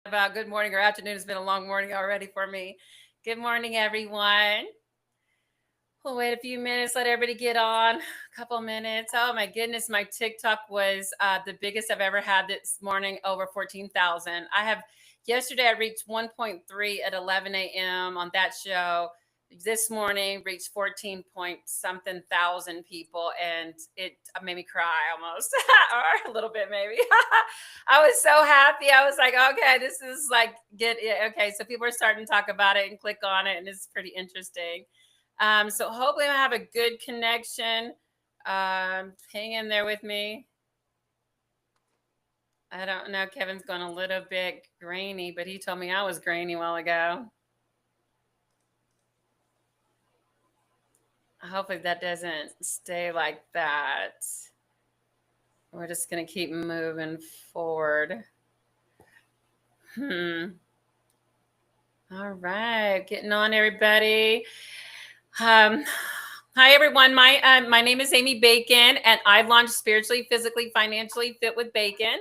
about good morning or afternoon. It's been a long morning already for me. Good morning, everyone. We'll wait a few minutes, let everybody get on. A couple minutes. Oh my goodness, my TikTok was the biggest I've ever had this morning, over 14,000. Yesterday I reached 1.3 at 11 a.m. on that show. This morning reached 14 point something thousand people, and it made me cry almost, or a little bit maybe. I was so happy. I was like, okay, this is like get it. Okay, so people are starting to talk about it and click on it, and it's pretty interesting. So hopefully I have a good connection. Hang in there with me. I don't know. Kevin's going a little bit grainy, but he told me I was grainy a while ago. Hopefully that doesn't stay like that. We're just going to keep moving forward. All right. Getting on, everybody. Hi, everyone. My name is Amy Bacon, and I launched Spiritually, Physically, Financially Fit with Bacon.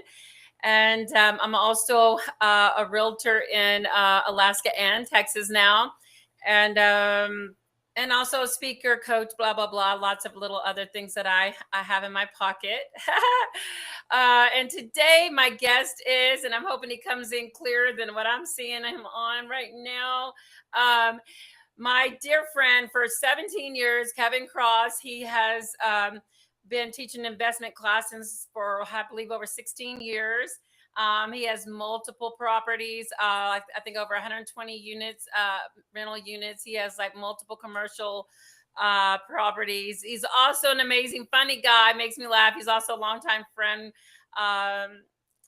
And I'm also a realtor in Alaska and Texas now. And also a speaker, coach, blah, blah, blah. Lots of little other things that I have in my pocket. And today my guest is, and I'm hoping he comes in clearer than what I'm seeing him on right now. My dear friend for 17 years, Kevin Cross. He has been teaching investment classes for, I believe, over 16 years. He has multiple properties, I think over 120 units, rental units. He has like multiple commercial properties. He's also an amazing, funny guy, makes me laugh. He's also a longtime friend.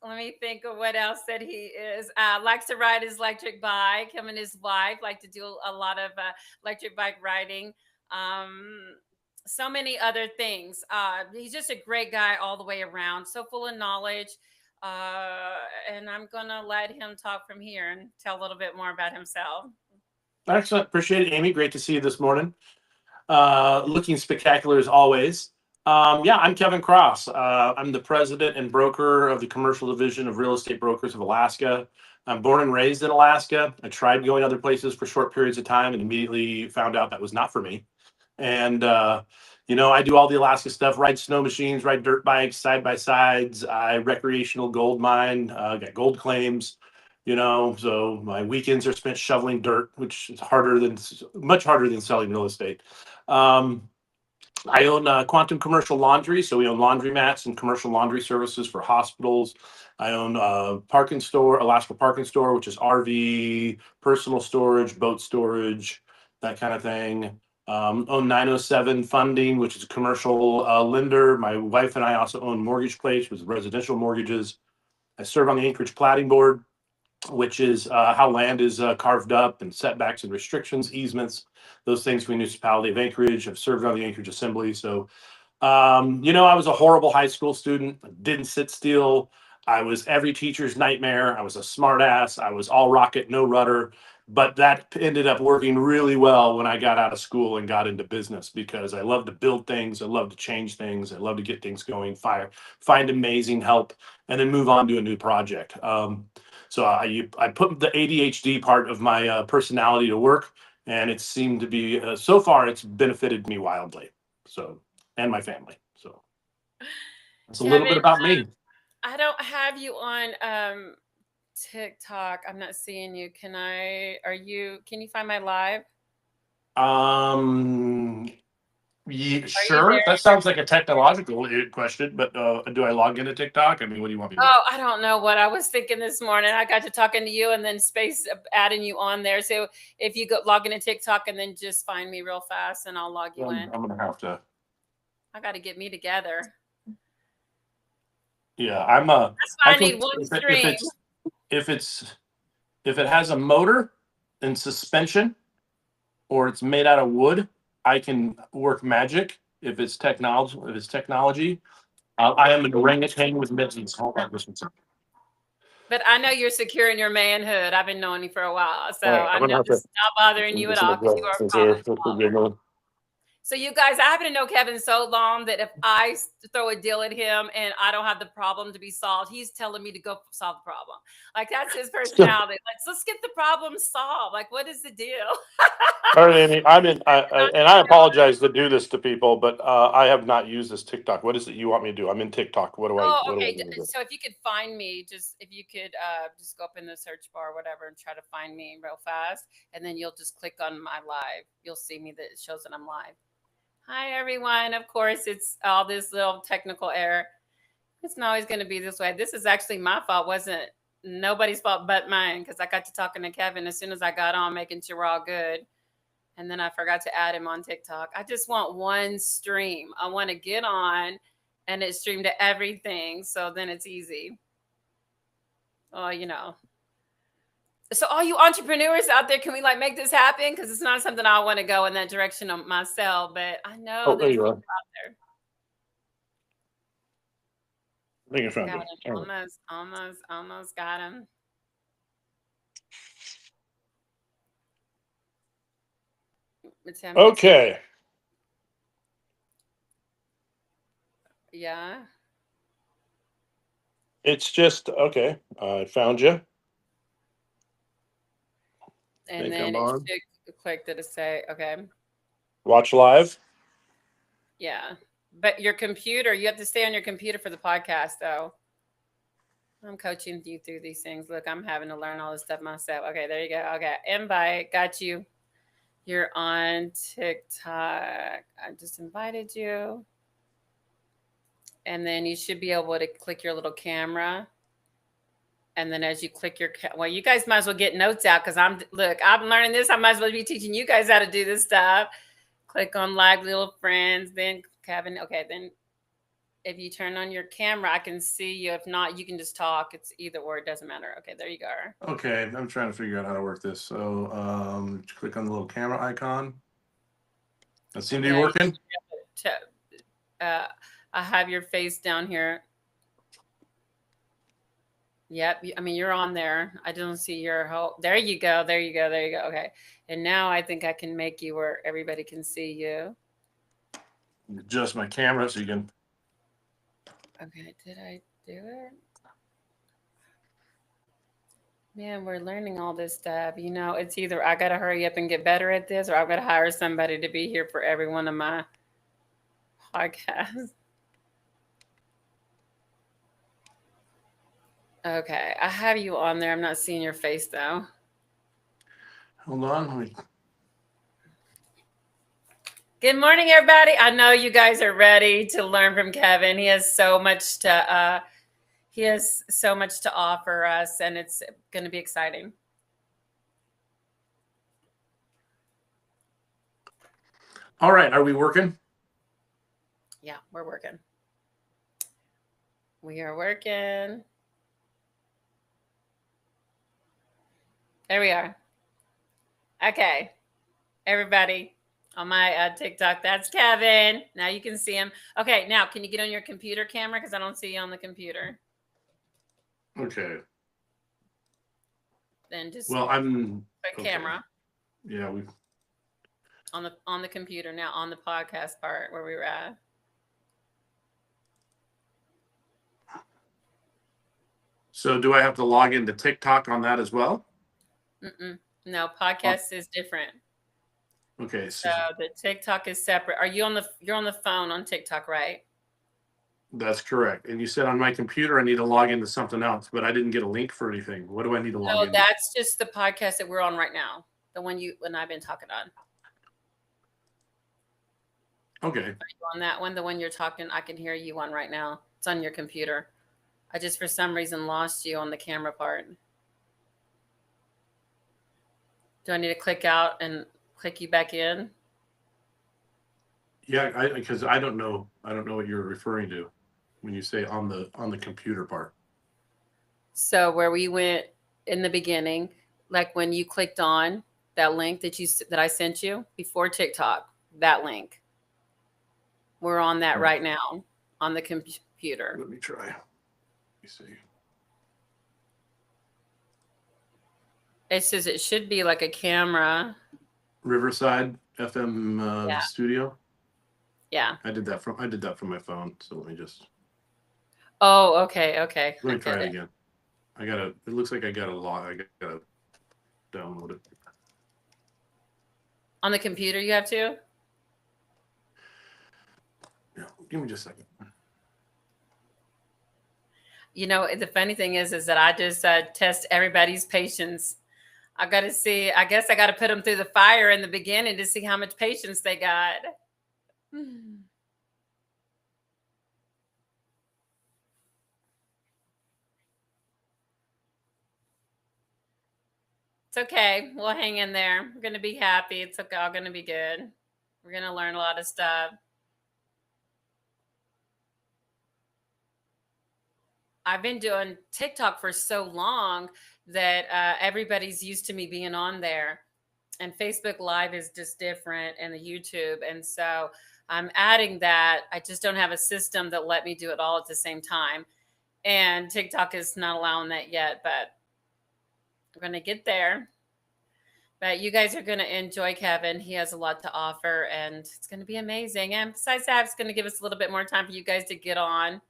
Let me think of what else that he is. Likes to ride his electric bike. Him and his wife like to do a lot of electric bike riding. So many other things. He's just a great guy all the way around. So full of knowledge. And I'm going to let him talk from here and tell a little bit more about himself. Excellent. Appreciate it, Amy. Great to see you this morning. Looking spectacular as always. I'm Kevin Cross. I'm the president and broker of the commercial division of Real Estate Brokers of Alaska. I'm born and raised in Alaska. I tried going other places for short periods of time and immediately found out that was not for me. And, I do all the Alaska stuff, ride snow machines, ride dirt bikes, side-by-sides. I recreational gold mine, got gold claims, so my weekends are spent shoveling dirt, which is much harder than selling real estate. I own Quantum Commercial Laundry, so we own laundromats and commercial laundry services for hospitals. I own Alaska Park and Store, which is RV, personal storage, boat storage, that kind of thing. Own 907 Funding, which is a commercial lender. My wife and I also own Mortgage Place, which is residential mortgages. I serve on the Anchorage Platting Board, which is how land is carved up and setbacks and restrictions, easements, those things for the municipality of Anchorage. I've served on the Anchorage Assembly. So, I was a horrible high school student, didn't sit still. I was every teacher's nightmare. I was a smart ass. I was all rocket, no rudder. But that ended up working really well when I got out of school and got into business because I love to build things. I love to change things. I love to get things going, find amazing help, and then move on to a new project. So I put the ADHD part of my personality to work, and it seemed to be so far it's benefited me wildly. So, and my family. So that's a little bit about me. I don't have you on TikTok. I'm not seeing you. Can you find my live? Sure. That sounds like a technological question, but do I log into TikTok? I mean, what do you want me to do? Oh, I don't know what I was thinking this morning. I got to talking to you and then space adding you on there. So if you go log into TikTok and then just find me real fast and I'll log you in. I'm going to have to. I got to get me together. Yeah, That's why I need one stream. If it has a motor and suspension, or it's made out of wood, I can work magic. If it's technology, I am an orangutan with mittens. Hold on, listen. But I know you're secure in your manhood. I've been knowing you for a while, so I'm not to stop bothering you at all because you are. So you guys, I happen to know Kevin so long that if I throw a deal at him and I don't have the problem to be solved, he's telling me to go solve the problem. Like that's his personality. Like, let's get the problem solved. Like, what is the deal? All right, Amy. I apologize to do this to people, but I have not used this TikTok. What is it you want me to do? I'm in TikTok. What do I? Oh, What do I okay. need to do? So if you could find me, just if you could just go up in the search bar or whatever and try to find me real fast, and then you'll just click on my live. You'll see me that it shows that I'm live. Hi everyone. Of course, it's all this little technical error. It's not always going to be this way. This is actually my fault. Wasn't nobody's fault but mine because I got to talking to Kevin as soon as I got on, making sure we're all good. And then I forgot to add him on TikTok. I just want one stream. I want to get on and it streamed to everything. So then it's easy. Oh, you know. So all you entrepreneurs out there, can we like make this happen? Because it's not something I want to go in that direction of myself, but I know There there's you people are. out there. I think I found Got it. him. Almost got him. Okay. Yeah. It's just okay. I found you. And then it should click to say, okay. Watch live. Yeah. But your computer, you have to stay on your computer for the podcast, though. I'm coaching you through these things. Look, I'm having to learn all this stuff myself. Okay, there you go. Okay, invite. Got you. You're on TikTok. I just invited you. And then you should be able to click your little camera. And then as you click your, well, you guys might as well get notes out because I'm learning this. I might as well be teaching you guys how to do this stuff. Click on live little friends, then Kevin. Okay, then if you turn on your camera, I can see you. If not, you can just talk. It's either or, it doesn't matter. Okay, there you go. Okay, I'm trying to figure out how to work this. So click on the little camera icon. That seemed to be working. I have your face down here. Yep. I mean, you're on there. I don't see your whole. There you go. There you go. There you go. Okay. And now I think I can make you where everybody can see you. Adjust my camera so you can. Okay. Did I do it? Man, we're learning all this stuff. You know, it's either I got to hurry up and get better at this or I've got to hire somebody to be here for every one of my podcasts. Okay, I have you on there. I'm not seeing your face though. Hold on. Good morning, everybody. I know you guys are ready to learn from Kevin. He has so much to offer us, and it's going to be exciting. All right, are we working? Yeah, we're working. We are working. There we are. Okay, everybody on my TikTok, that's Kevin. Now you can see him. Okay, now can you get on your computer camera? Because I don't see you on the computer. Okay. Then just I'm camera. Yeah, we on the computer now, on the podcast part where we were at. So do I have to log into TikTok on that as well? No, podcast is different. Okay. So the TikTok is separate. You're on the phone on TikTok, right? That's correct. And you said on my computer I need to log into something else, but I didn't get a link for anything. What do I need to log into? No, that's just the podcast that we're on right now. The one I've been talking on. Okay. Are you on that one? The one you're talking, I can hear you on right now. It's on your computer. I just for some reason lost you on the camera part. Do I need to click out and click you back in? Yeah, because I don't know what you're referring to when you say on the computer part. So where we went in the beginning, like when you clicked on that link that I sent you before TikTok, that link. We're on that right now on the computer. Let me try. Let me see. It says it should be like a camera. Riverside FM studio. Yeah. I did that from my phone. So let me just. Oh, okay. Let me try it again. It looks like I got a lot. I gotta download it. On the computer, you have to? Yeah, give me just a second. You know, the funny thing is that I just test everybody's patience. I got to see, I guess I got to put them through the fire in the beginning to see how much patience they got. It's okay. We'll hang in there. We're going to be happy. It's okay. All going to be good. We're going to learn a lot of stuff. I've been doing TikTok for so long that everybody's used to me being on there. And Facebook Live is just different, and the YouTube. And so I'm adding that. I just don't have a system that let me do it all at the same time. And TikTok is not allowing that yet, but we're going to get there. But you guys are going to enjoy Kevin. He has a lot to offer, and it's going to be amazing. And besides that, it's going to give us a little bit more time for you guys to get on.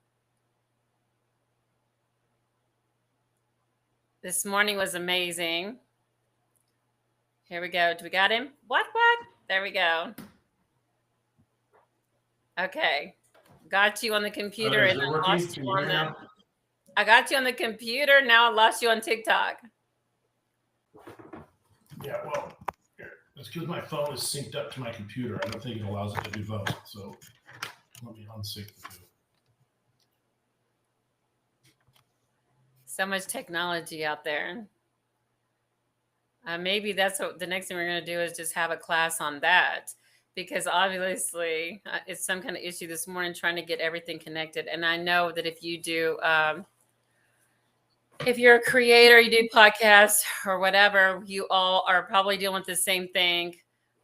This morning was amazing. Here we go. Do we got him? What? There we go. Okay. Got you on the computer and I lost you on the... I got you on the computer. Now I lost you on TikTok. Yeah, well, it's because my phone is synced up to my computer. I don't think it allows it to do both. So let me unsync the two. So much technology out there. Maybe that's what the next thing we're going to do is just have a class on that, because obviously it's some kind of issue this morning trying to get everything connected. And I know that if you do, if you're a creator, you do podcasts or whatever, you all are probably dealing with the same thing,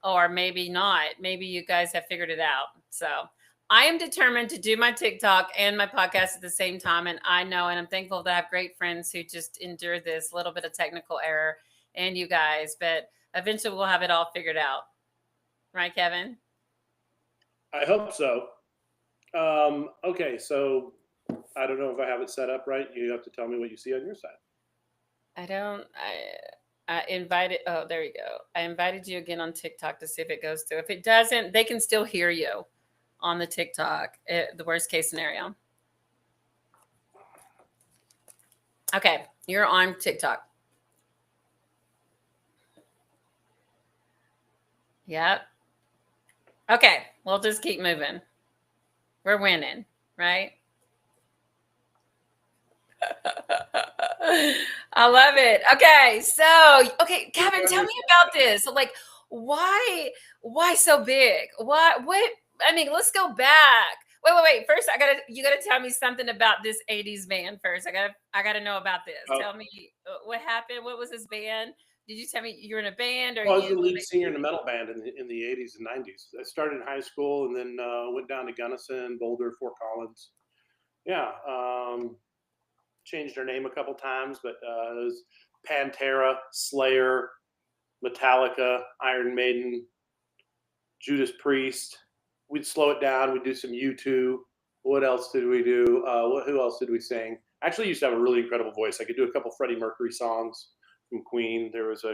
or maybe not. Maybe you guys have figured it out. So I am determined to do my TikTok and my podcast at the same time. And I know, and I'm thankful that I have great friends who just endure this little bit of technical error, and you guys, but eventually we'll have it all figured out. Right, Kevin? I hope so. Okay, so I don't know if I have it set up right. You have to tell me what you see on your side. I invited, oh, there you go. I invited you again on TikTok to see if it goes through. If it doesn't, they can still hear you on the TikTok, the worst case scenario. Okay, you're on TikTok. Yep. Okay, we'll just keep moving. We're winning, right? I love it. Okay, so Kevin, tell me about this. So, like, why so big? What? I mean, let's go back. Wait. First, you gotta tell me something about this '80s band first. I gotta know about this. Tell me what happened. What was this band? Did you tell me you were in a band, or I was the lead singer in a metal band in the 80s and 90s. I started in high school and then went down to Gunnison, Boulder, Fort Collins. Yeah, changed our name a couple times, but it was Pantera, Slayer, Metallica, Iron Maiden, Judas Priest. We'd slow it down. We'd do some U2. What else did we do? Who else did we sing? Actually, used to have a really incredible voice. I could do a couple Freddie Mercury songs from Queen. There was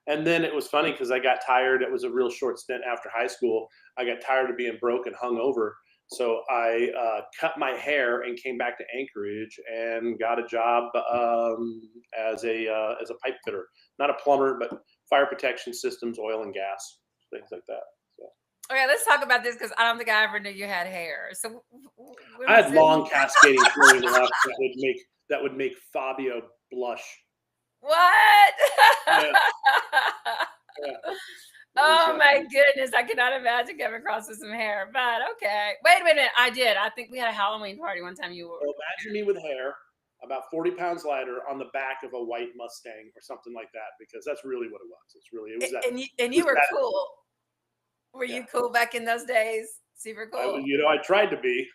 and then it was funny because I got tired. It was a real short stint after high school. I got tired of being broke and hungover. So I cut my hair and came back to Anchorage and got a job as a pipe fitter, not a plumber, but fire protection systems, oil and gas, things like that. So. Okay, let's talk about this because I don't think I ever knew you had hair. So I had long cascading flowing locks that would make Fabio blush. What? Yeah. Oh my goodness, I cannot imagine Kevin Cross with some hair, but okay. Wait a minute, I did. I think we had a Halloween party one time. Well, imagine me with hair, about 40 pounds lighter, on the back of a white Mustang or something like that, because that's really what it was. It was that. And you were cool. Were you cool back in those days? Super cool. I tried to be.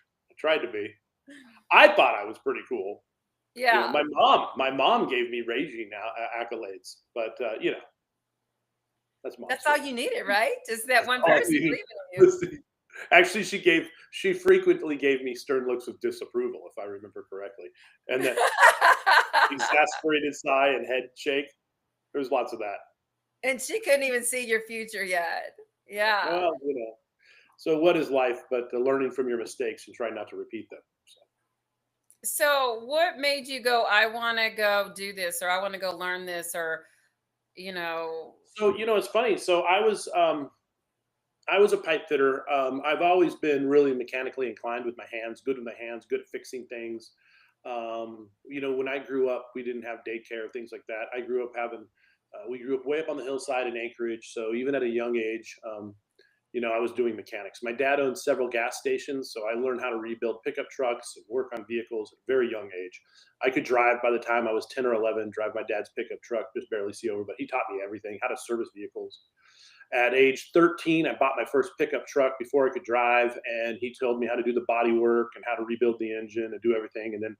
I thought I was pretty cool. Yeah. My mom gave me raging accolades, but that's all you needed, right? Just that one person believing in you. Actually, she frequently gave me stern looks of disapproval, if I remember correctly, and that exasperated sigh and head shake. There was lots of that. And she couldn't even see your future yet. Yeah. Well, so what is life but learning from your mistakes and trying not to repeat them? So, So, what made you go, I want to go do this, or I want to go learn this, or, you know, it's funny. So I was a pipe fitter. I've always been really mechanically inclined with my hands, good with my hands, good at fixing things. When I grew up, we didn't have daycare, things like that. We grew up way up on the hillside in Anchorage. So even at a young age, I was doing mechanics. My dad owned several gas stations, so I learned how to rebuild pickup trucks and work on vehicles at a very young age. I could drive by the time I was 10 or 11, drive my dad's pickup truck, just barely see over, but he taught me everything, how to service vehicles. At age 13, I bought my first pickup truck before I could drive, and he told me how to do the body work and how to rebuild the engine and do everything. And then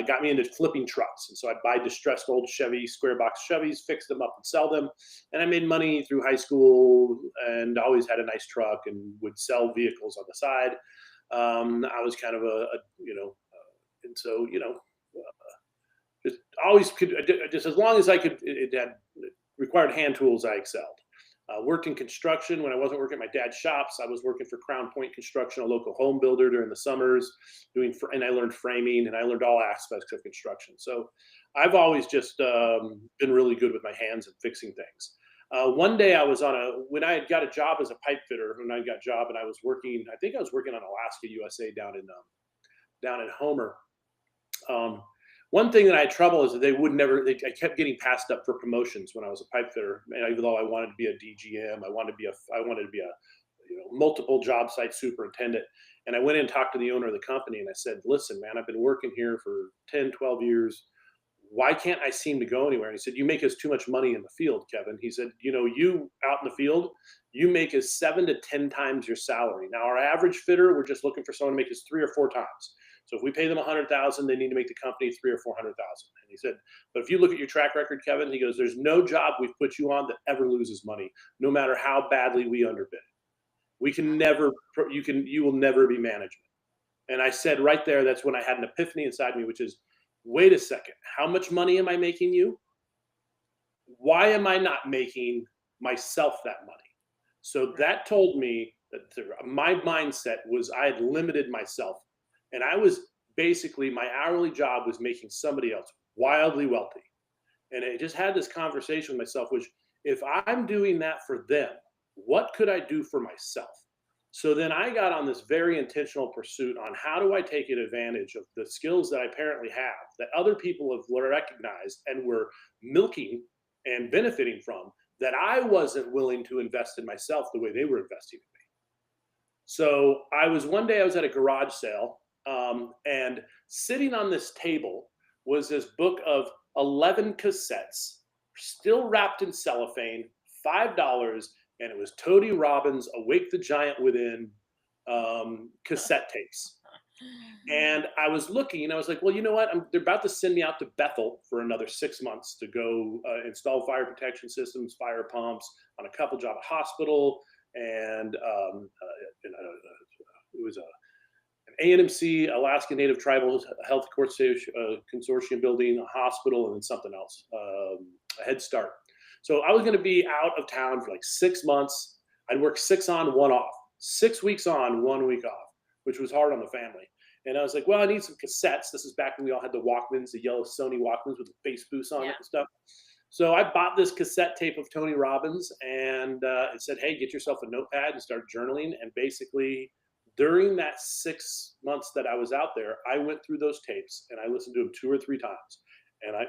got me into flipping trucks. And so I'd buy distressed old Chevy, square box Chevys, fix them up and sell them. And I made money through high school and always had a nice truck and would sell vehicles on the side. I was kind of and so, just always could, just as long as I could, it had required hand tools, I excelled. Worked in construction when I wasn't working at my dad's shops. I was working for Crown Point Construction, a local home builder during the summers, and I learned framing and I learned all aspects of construction. So I've always just been really good with my hands and fixing things. One day when I had got a job as a pipe fitter, and I was working, I think I was working on Alaska USA down in Homer. One thing that I had trouble is that I kept getting passed up for promotions when I was a pipe fitter. And even though I wanted to be a DGM, I wanted to be a multiple job site superintendent. And I went in and talked to the owner of the company and I said, listen, man, I've been working here for 10, 12 years. Why can't I seem to go anywhere? And he said, you make us too much money in the field, Kevin. He said, you out in the field, you make us 7 to 10 times your salary. Now our average fitter, we're just looking for someone to make us 3 or 4 times. So if we pay them $100,000, they need to make the company 300,000 or 400,000. And he said, but if you look at your track record, Kevin, he goes, there's no job we've put you on that ever loses money, no matter how badly we underbid. You will never be management. And I said right there, that's when I had an epiphany inside me, which is, wait a second, how much money am I making you? Why am I not making myself that money? So that told me that my mindset was I had limited myself. And I was basically, my hourly job was making somebody else wildly wealthy. And I just had this conversation with myself, which if I'm doing that for them, what could I do for myself? So then I got on this very intentional pursuit on how do I take advantage of the skills that I apparently have that other people have recognized and were milking and benefiting from that I wasn't willing to invest in myself the way they were investing in me. So one day I was at a garage sale. And sitting on this table was this book of 11 cassettes, still wrapped in cellophane, $5, and it was Tony Robbins' Awake the Giant Within cassette tapes. And I was looking and I was like, well, you know what? They're about to send me out to Bethel for another 6 months to go install fire protection systems, fire pumps on a couple job hospital. And it was an ANMC, Alaska Native Tribal Health Consortium building, a hospital, and then something else, a Head Start. So I was going to be out of town for like 6 months. I'd work 6 on, 1 off, 6 weeks on, 1 week off, which was hard on the family. And I was like, well, I need some cassettes. This is back when we all had the Walkmans, the yellow Sony Walkmans with the bass boost on it and stuff. So I bought this cassette tape of Tony Robbins and it said, hey, get yourself a notepad and start journaling. And basically, during that 6 months that I was out there, I went through those tapes and I listened to them 2 or 3 times. And I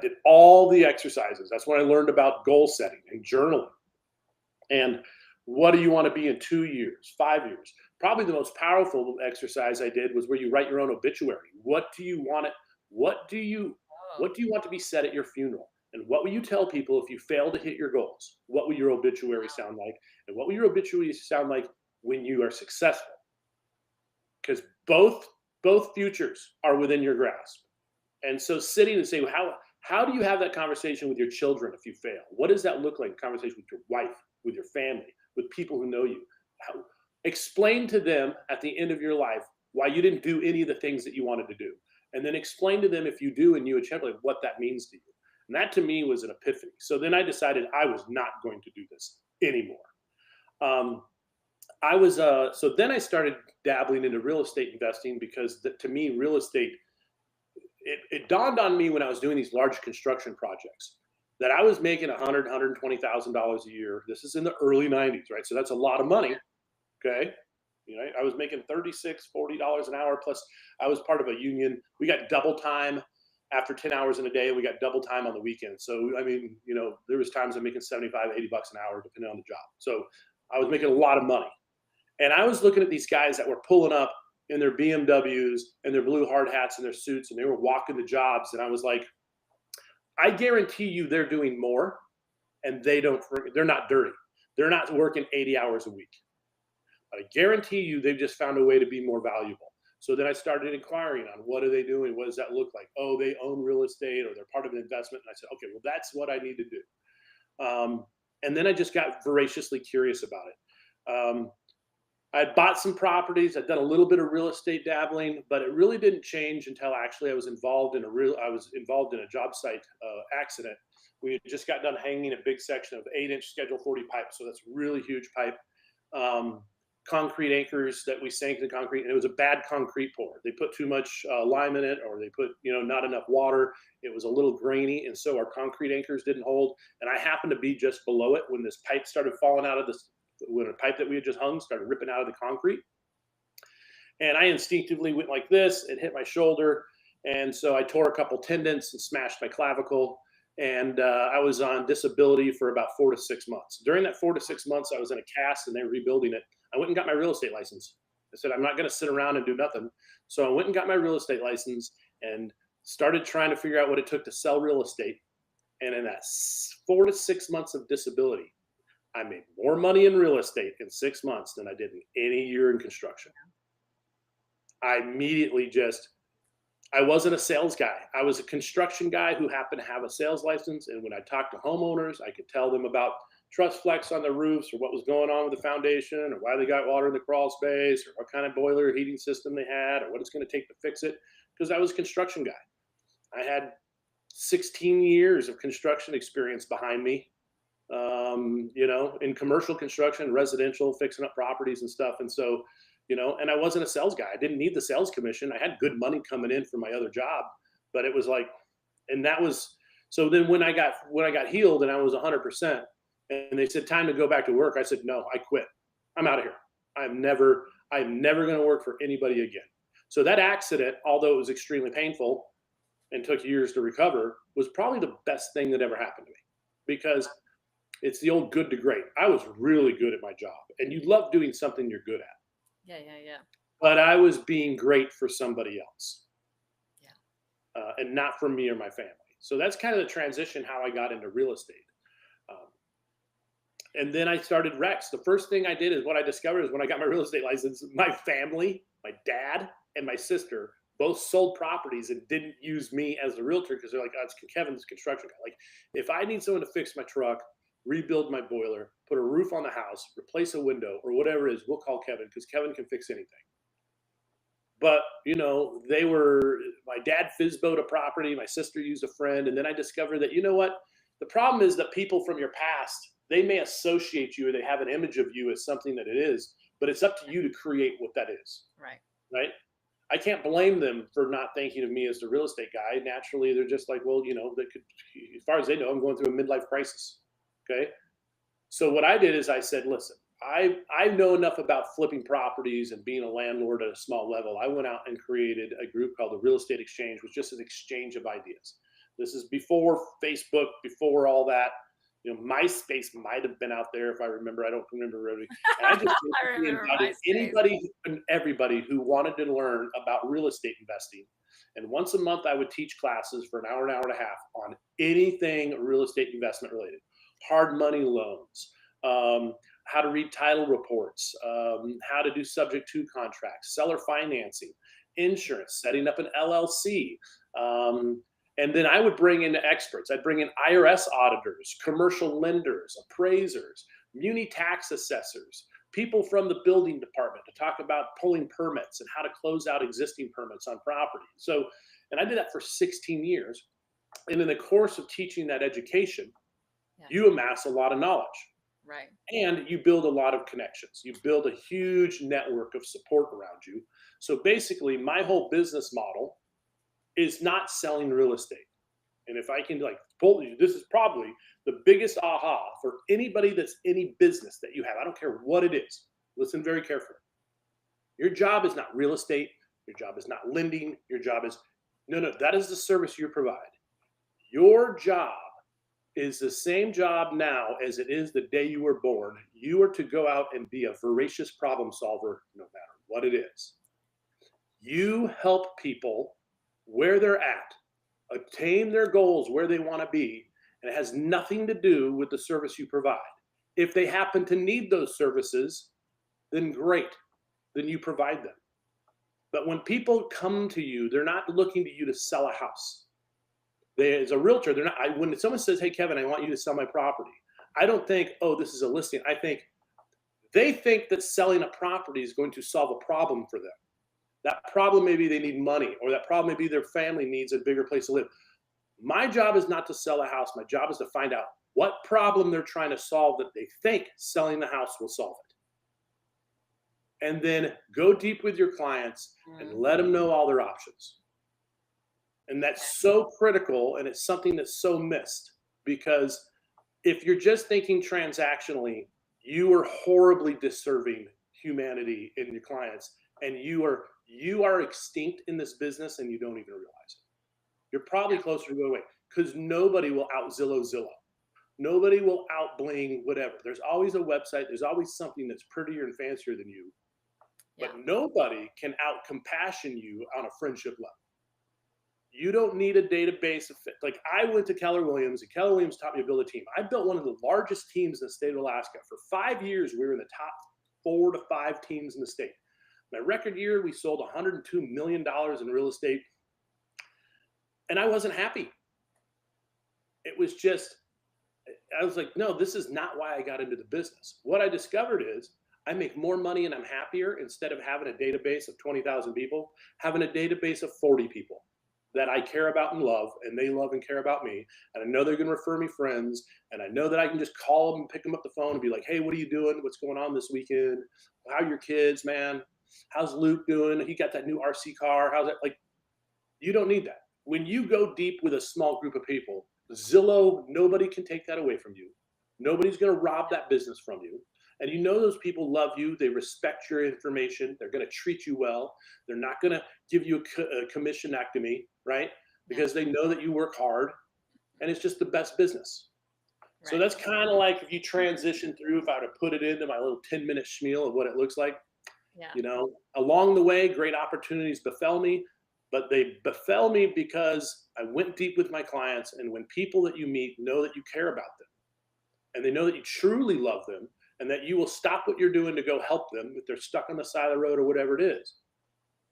did all the exercises. That's when I learned about goal setting and journaling. And what do you want to be in 2 years, 5 years? Probably the most powerful exercise I did was where you write your own obituary. What do you want to be said at your funeral? And what will you tell people if you fail to hit your goals? What will your obituary sound like? And what will your obituary sound like when you are successful? Because both futures are within your grasp. And so sitting and saying, how do you have that conversation with your children if you fail? What does that look like? Conversation with your wife, with your family, with people who know you. explain to them at the end of your life why you didn't do any of the things that you wanted to do. And then explain to them if you do and you achieve it, what that means to you. And that to me was an epiphany. So then I decided I was not going to do this anymore. So then I started dabbling into real estate investing because to me, real estate, it dawned on me when I was doing these large construction projects that I was making $100,000, $120,000 a year. This is in the early 90s, right? So that's a lot of money. Okay. You know, I was making $36, $40 an hour. Plus I was part of a union. We got double time after 10 hours in a day. We got double time on the weekend. So, I mean, you know, there was times I'm making 75, 80 bucks an hour, depending on the job. So I was making a lot of money. And I was looking at these guys that were pulling up in their BMWs and their blue hard hats and their suits, and they were walking the jobs. And I was like, I guarantee you they're doing more, and they're not dirty. They're not working 80 hours a week. But I guarantee you they've just found a way to be more valuable. So then I started inquiring on what are they doing? What does that look like? Oh, they own real estate or they're part of an investment. And I said, okay, well, that's what I need to do. And then I just got voraciously curious about it. I'd bought some properties. I'd done a little bit of real estate dabbling, but it really didn't change until actually I was involved in a job site accident. We had just got done hanging a big section of 8-inch Schedule 40 pipe. So that's really huge pipe. Concrete anchors that we sank in the concrete, and it was a bad concrete pour. They put too much lime in it, or they put, not enough water. It was a little grainy, and so our concrete anchors didn't hold. And I happened to be just below it when this pipe started falling out of when a pipe that we had just hung started ripping out of the concrete. And I instinctively went like this. It hit my shoulder, and so I tore a couple tendons and smashed my clavicle. And I was on disability for about 4 to 6 months. During that 4 to 6 months, I was in a cast, and they were rebuilding it. I went and got my real estate license. I said, I'm not going to sit around and do nothing. So I went and got my real estate license and started trying to figure out what it took to sell real estate. And in that 4 to 6 months of disability, I made more money in real estate in 6 months than I did in any year in construction. I immediately I wasn't a sales guy. I was a construction guy who happened to have a sales license. And when I talked to homeowners, I could tell them about truss flex on the roofs, or what was going on with the foundation, or why they got water in the crawl space, or what kind of boiler or heating system they had, or what it's going to take to fix it, because I was a construction guy. I had 16 years of construction experience behind me, in commercial construction, residential, fixing up properties and stuff. And so, and I wasn't a sales guy. I didn't need the sales commission. I had good money coming in from my other job, but it was like, and that was, so then when I got healed and I was 100%, and they said, time to go back to work, I said, no, I quit. I'm out of here. I'm never going to work for anybody again. So that accident, although it was extremely painful and took years to recover, was probably the best thing that ever happened to me, because it's the old good to great. I was really good at my job, and you love doing something you're good at. Yeah. But I was being great for somebody else. Yeah. And not for me or my family. So that's kind of the transition how I got into real estate. And then I started Rex. The first thing I did is what I discovered is when I got my real estate license, my family, my dad and my sister both sold properties and didn't use me as the realtor, because they're like, oh, it's Kevin's construction guy. Like, if I need someone to fix my truck, rebuild my boiler, put a roof on the house, replace a window, or whatever it is, we'll call Kevin, because Kevin can fix anything. But, my dad FISBO'd a property, my sister used a friend, and then I discovered that, the problem is that people from your past, they may associate you, or they have an image of you as something that it is, but it's up to you to create what that is. Right. I can't blame them for not thinking of me as the real estate guy. Naturally, they're just like, well, they could, as far as they know, I'm going through a midlife crisis. Okay. So what I did is I said, listen, I know enough about flipping properties and being a landlord at a small level. I went out and created a group called the Real Estate Exchange, which is just an exchange of ideas. This is before Facebook, before all that. MySpace might have been out there, if I remember. I don't remember really. And I just invited anybody and everybody who wanted to learn about real estate investing. And once a month, I would teach classes for an hour and a half on anything real estate investment related. Hard money loans, how to read title reports, how to do subject to contracts, seller financing, insurance, setting up an LLC. And then I would bring in experts. I'd bring in IRS auditors, commercial lenders, appraisers, muni tax assessors, people from the building department to talk about pulling permits and how to close out existing permits on property. So, and I did that for 16 years. And in the course of teaching that education, Yeah. you amass a lot of knowledge. Right. And you build a lot of connections. You build a huge network of support around you. So basically, my whole business model is not selling real estate. And if I can this is probably the biggest aha for anybody that's any business that you have. I don't care what it is. Listen very carefully. Your job is not real estate. Your job is not lending. Your job is, no, that is the service you provide. Your job is the same job now as it is the day you were born. You are to go out and be a voracious problem solver, no matter what it is. You help people where they're at, attain their goals where they want to be, and it has nothing to do with the service you provide. If they happen to need those services, then great, then you provide them. But when people come to you, they're not looking to you to sell a house. As a realtor, they're not. When someone says, "Hey, Kevin, I want you to sell my property," I don't think, "Oh, this is a listing." I think they think that selling a property is going to solve a problem for them. That problem, maybe they need money, or that problem, maybe their family needs a bigger place to live. My job is not to sell a house. My job is to find out what problem they're trying to solve that they think selling the house will solve it. And then go deep with your clients and let them know all their options. And that's so critical, and it's something that's so missed, because if you're just thinking transactionally, you are horribly disserving humanity in your clients, and you are extinct in this business, and you don't even realize it. You're probably closer to going away, because nobody will out Zillow. Nobody will out bling whatever. There's always a website. There's always something that's prettier and fancier than you. But nobody can out compassion you on a friendship level. You don't need a database of like I went to Keller Williams, and Keller Williams taught me to build a team. I built one of the largest teams in the state of Alaska. For 5 years, we were in the top 4 to 5 teams in the state. My record year, we sold $102 million in real estate. And I wasn't happy. It was just, I was like, no, this is not why I got into the business. What I discovered is I make more money and I'm happier instead of having a database of 20,000 people, having a database of 40 people that I care about and love, and they love and care about me. And I know they're going to refer me friends. And I know that I can just call them and pick them up the phone and be like, "Hey, what are you doing? What's going on this weekend? How are your kids, man? How's Luke doing? He got that new RC car. How's that?" Like, you don't need that. When you go deep with a small group of people, Zillow, nobody can take that away from you. Nobody's going to rob that business from you. And you know those people love you. They respect your information. They're going to treat you well. They're not going to give you a commissionectomy, right? Because they know that you work hard, and it's just the best business. Right. So that's kind of like if you transition through, if I were to put it into my little 10-minute spiel of what it looks like. Yeah. You know, along the way, great opportunities befell me, but they befell me because I went deep with my clients. And when people that you meet know that you care about them, and they know that you truly love them, and that you will stop what you're doing to go help them if they're stuck on the side of the road or whatever it is,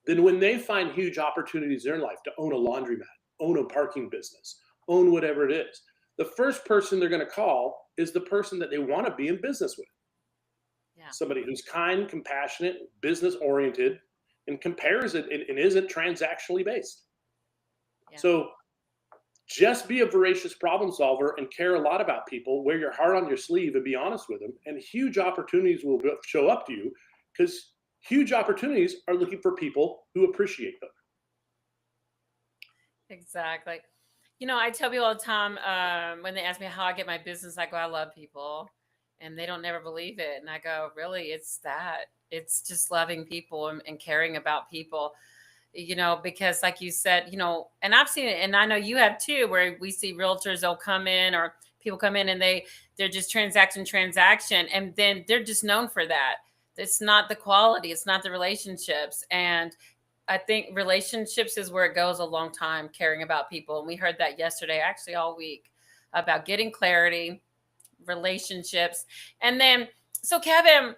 then when they find huge opportunities in their life to own a laundromat, own a parking business, own whatever it is, the first person they're going to call is the person that they want to be in business with. Yeah. Somebody who's kind, compassionate, business-oriented, and compares it and isn't transactionally based. Yeah. So just be a voracious problem solver and care a lot about people, wear your heart on your sleeve and be honest with them, and huge opportunities will show up to you, because huge opportunities are looking for people who appreciate them. Exactly. You know, I tell people all the time when they ask me how I get my business, I go, I love people. And they don't never believe it. And I go, really, it's that. It's just loving people and caring about people. You know, because like you said, you know, and I've seen it, and I know you have too, where we see realtors, they'll come in, or people come in and they're just transaction. And then they're just known for that. It's not the quality. It's not the relationships. And I think relationships is where it goes a long time, caring about people. And we heard that yesterday, actually all week, about getting clarity, relationships. And then, so Kevin,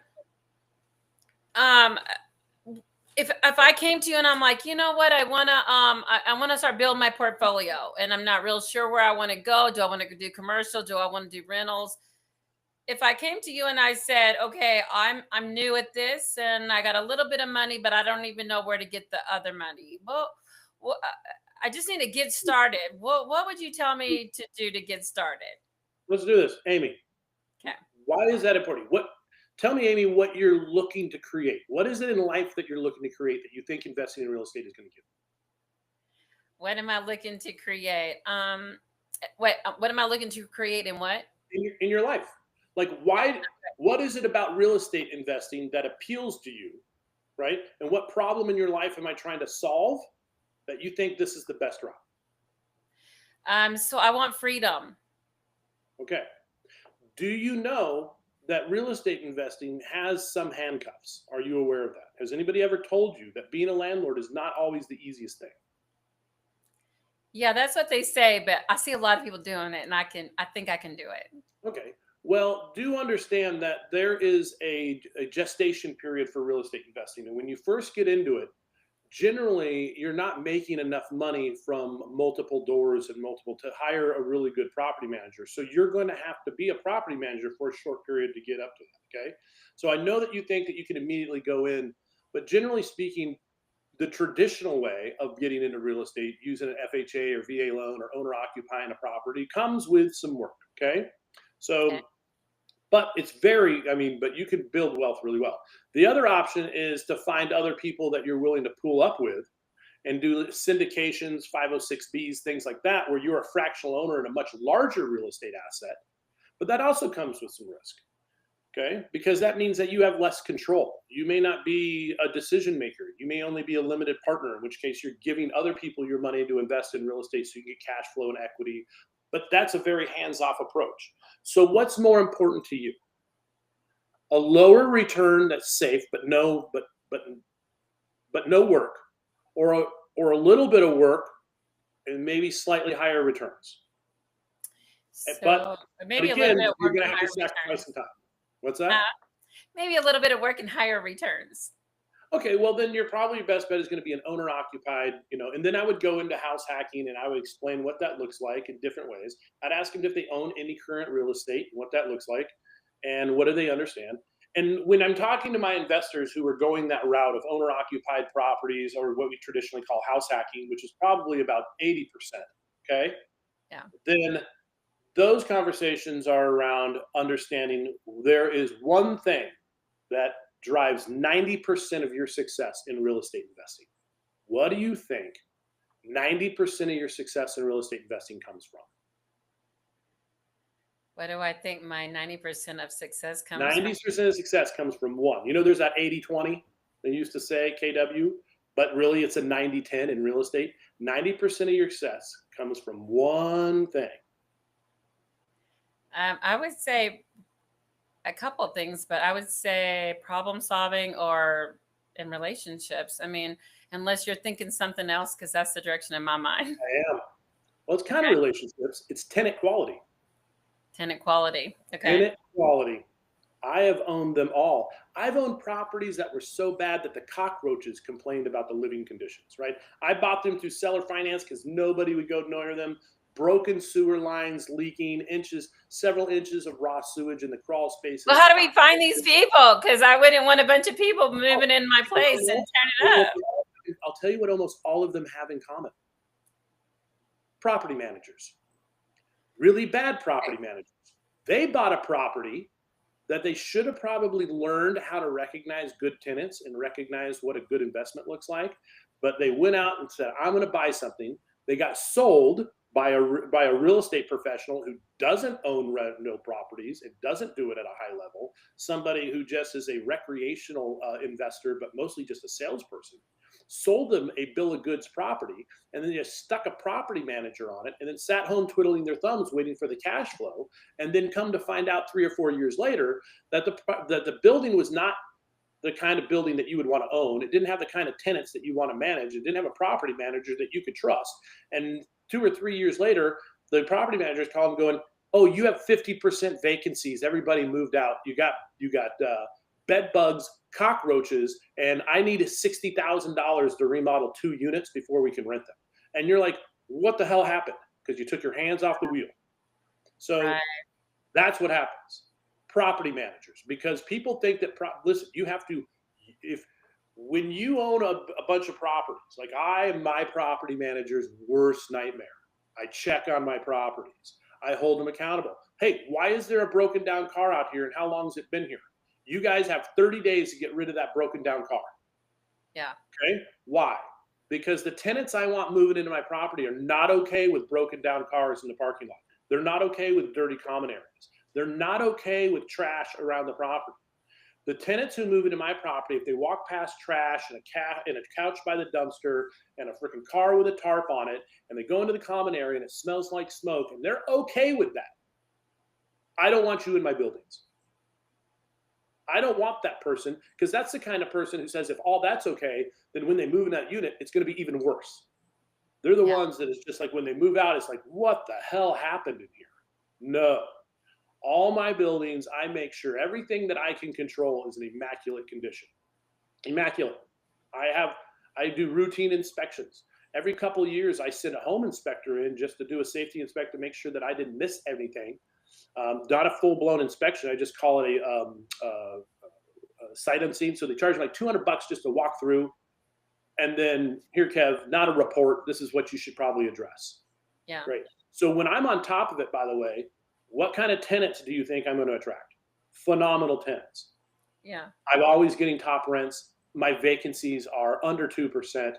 if I came to you and I'm like, you know what, I want to start building my portfolio, and I'm not real sure where I want to go. Do I want to do commercial? Do I want to do rentals? if I came to you and I said, okay, I'm new at this and I got a little bit of money, but I don't even know where to get the other money. Well, I just need to get started. What would you tell me to do to get started? Let's do this, Amy. Okay. Why is that important? Tell me, Amy, what you're looking to create. What is it in life that you're looking to create that you think investing in real estate is going to give? What am I looking to create? What am I looking to create in what? In your life. Like, what is it about real estate investing that appeals to you, right? And what problem in your life am I trying to solve that you think this is the best route? So I want freedom. Okay. Do you know that real estate investing has some handcuffs? Are you aware of that? Has anybody ever told you that being a landlord is not always the easiest thing? Yeah, that's what they say, but I see a lot of people doing it and I think I can do it. Okay. Well, do understand that there is a gestation period for real estate investing. And when you first get into it, generally you're not making enough money from multiple doors and multiple to hire a really good property manager. So you're going to have to be a property manager for a short period to get up to that. Okay. So I know that you think that you can immediately go in, but generally speaking, the traditional way of getting into real estate using an FHA or VA loan or owner occupying a property comes with some work. Okay. So, Okay. but but you can build wealth really well. The other option is to find other people that you're willing to pool up with and do syndications, 506Bs, things like that, where you're a fractional owner in a much larger real estate asset. But that also comes with some risk. Okay, because that means that you have less control. You may not be a decision maker. You may only be a limited partner, in which case you're giving other people your money to invest in real estate so you get cash flow and equity. But that's a very hands-off approach. So what's more important to you? A lower return that's safe, but no work, or a little bit of work and maybe slightly higher returns. So But maybe a again, little bit of you're work going to and have higher to sacrifice returns. some time. What's that? Maybe a little bit of work and higher returns. Okay, well then your best bet is going to be an owner occupied, and then I would go into house hacking and I would explain what that looks like in different ways. I'd ask them if they own any current real estate and what that looks like and what do they understand. And when I'm talking to my investors who are going that route of owner occupied properties or what we traditionally call house hacking, which is probably about 80%, okay? Yeah. Then those conversations are around understanding there is one thing that drives 90% of your success in real estate investing. What do you think 90% of your success in real estate investing comes from? What do I think my 90% of success comes 90% of success comes from one. There's that 80-20 they used to say, KW, but really it's a 90-10 in real estate. 90% of your success comes from one thing. I would say a couple of things, but I would say problem solving or in relationships. I mean, unless you're thinking something else, because that's the direction in my mind. I am. Well, it's kind of relationships. It's tenant quality. Tenant quality. Okay. Tenant quality. I have owned them all. I've owned properties that were so bad that the cockroaches complained about the living conditions, right? I bought them through seller finance because nobody would go near them. Broken sewer lines leaking, several inches of raw sewage in the crawl spaces. Well, how do we find these people? Because I wouldn't want a bunch of people moving in my place and turn it up. I'll tell you what almost all of them have in common. Property managers. Really bad property managers. They bought a property that they should have probably learned how to recognize good tenants and recognize what a good investment looks like. But they went out and said, I'm going to buy something. They got sold by a real estate professional who doesn't own rental properties and doesn't do it at a high level, somebody who just is a recreational investor, but mostly just a salesperson, sold them a bill of goods property, and then just stuck a property manager on it and then sat home twiddling their thumbs waiting for the cash flow, and then come to find out 3 or 4 years later that the building was not the kind of building that you would want to own. It didn't have the kind of tenants that you want to manage. It didn't have a property manager that you could trust. And 2 or 3 years later, the property managers call them going, oh, you have 50% vacancies. Everybody moved out. You got bed bugs, cockroaches, and I need $60,000 to remodel 2 units before we can rent them. And you're like, what the hell happened? Because you took your hands off the wheel. So That's what happens. property managers, because people think that listen, you have to, when you own a bunch of properties, like I am my property manager's worst nightmare. I check on my properties. I hold them accountable. Hey, why is there a broken down car out here and how long has it been here? You guys have 30 days to get rid of that broken down car. Yeah. Okay. Why? Because the tenants I want moving into my property are not okay with broken down cars in the parking lot. They're not okay with dirty common areas. They're not okay with trash around the property. The tenants who move into my property, if they walk past trash and a couch by the dumpster and a freaking car with a tarp on it, and they go into the common area and it smells like smoke, and they're okay with that, I don't want you in my buildings. I don't want that person, because that's the kind of person who says if all that's okay, then when they move in that unit, it's going to be even worse. They're the ones that it's just like when they move out, it's like, what the hell happened in here? No. All my buildings, I make sure everything that I can control is in immaculate condition. Immaculate. I do routine inspections. Every couple of years, I send a home inspector in just to do a safety inspect to make sure that I didn't miss anything. Not a full-blown inspection. I just call it a sight unseen. So they charge me like $200 just to walk through. And then here, Kev, not a report. This is what you should probably address. Yeah. Great. So when I'm on top of it, by the way, what kind of tenants do you think I'm going to attract? Phenomenal tenants. Yeah. I'm always getting top rents. My vacancies are under 2%.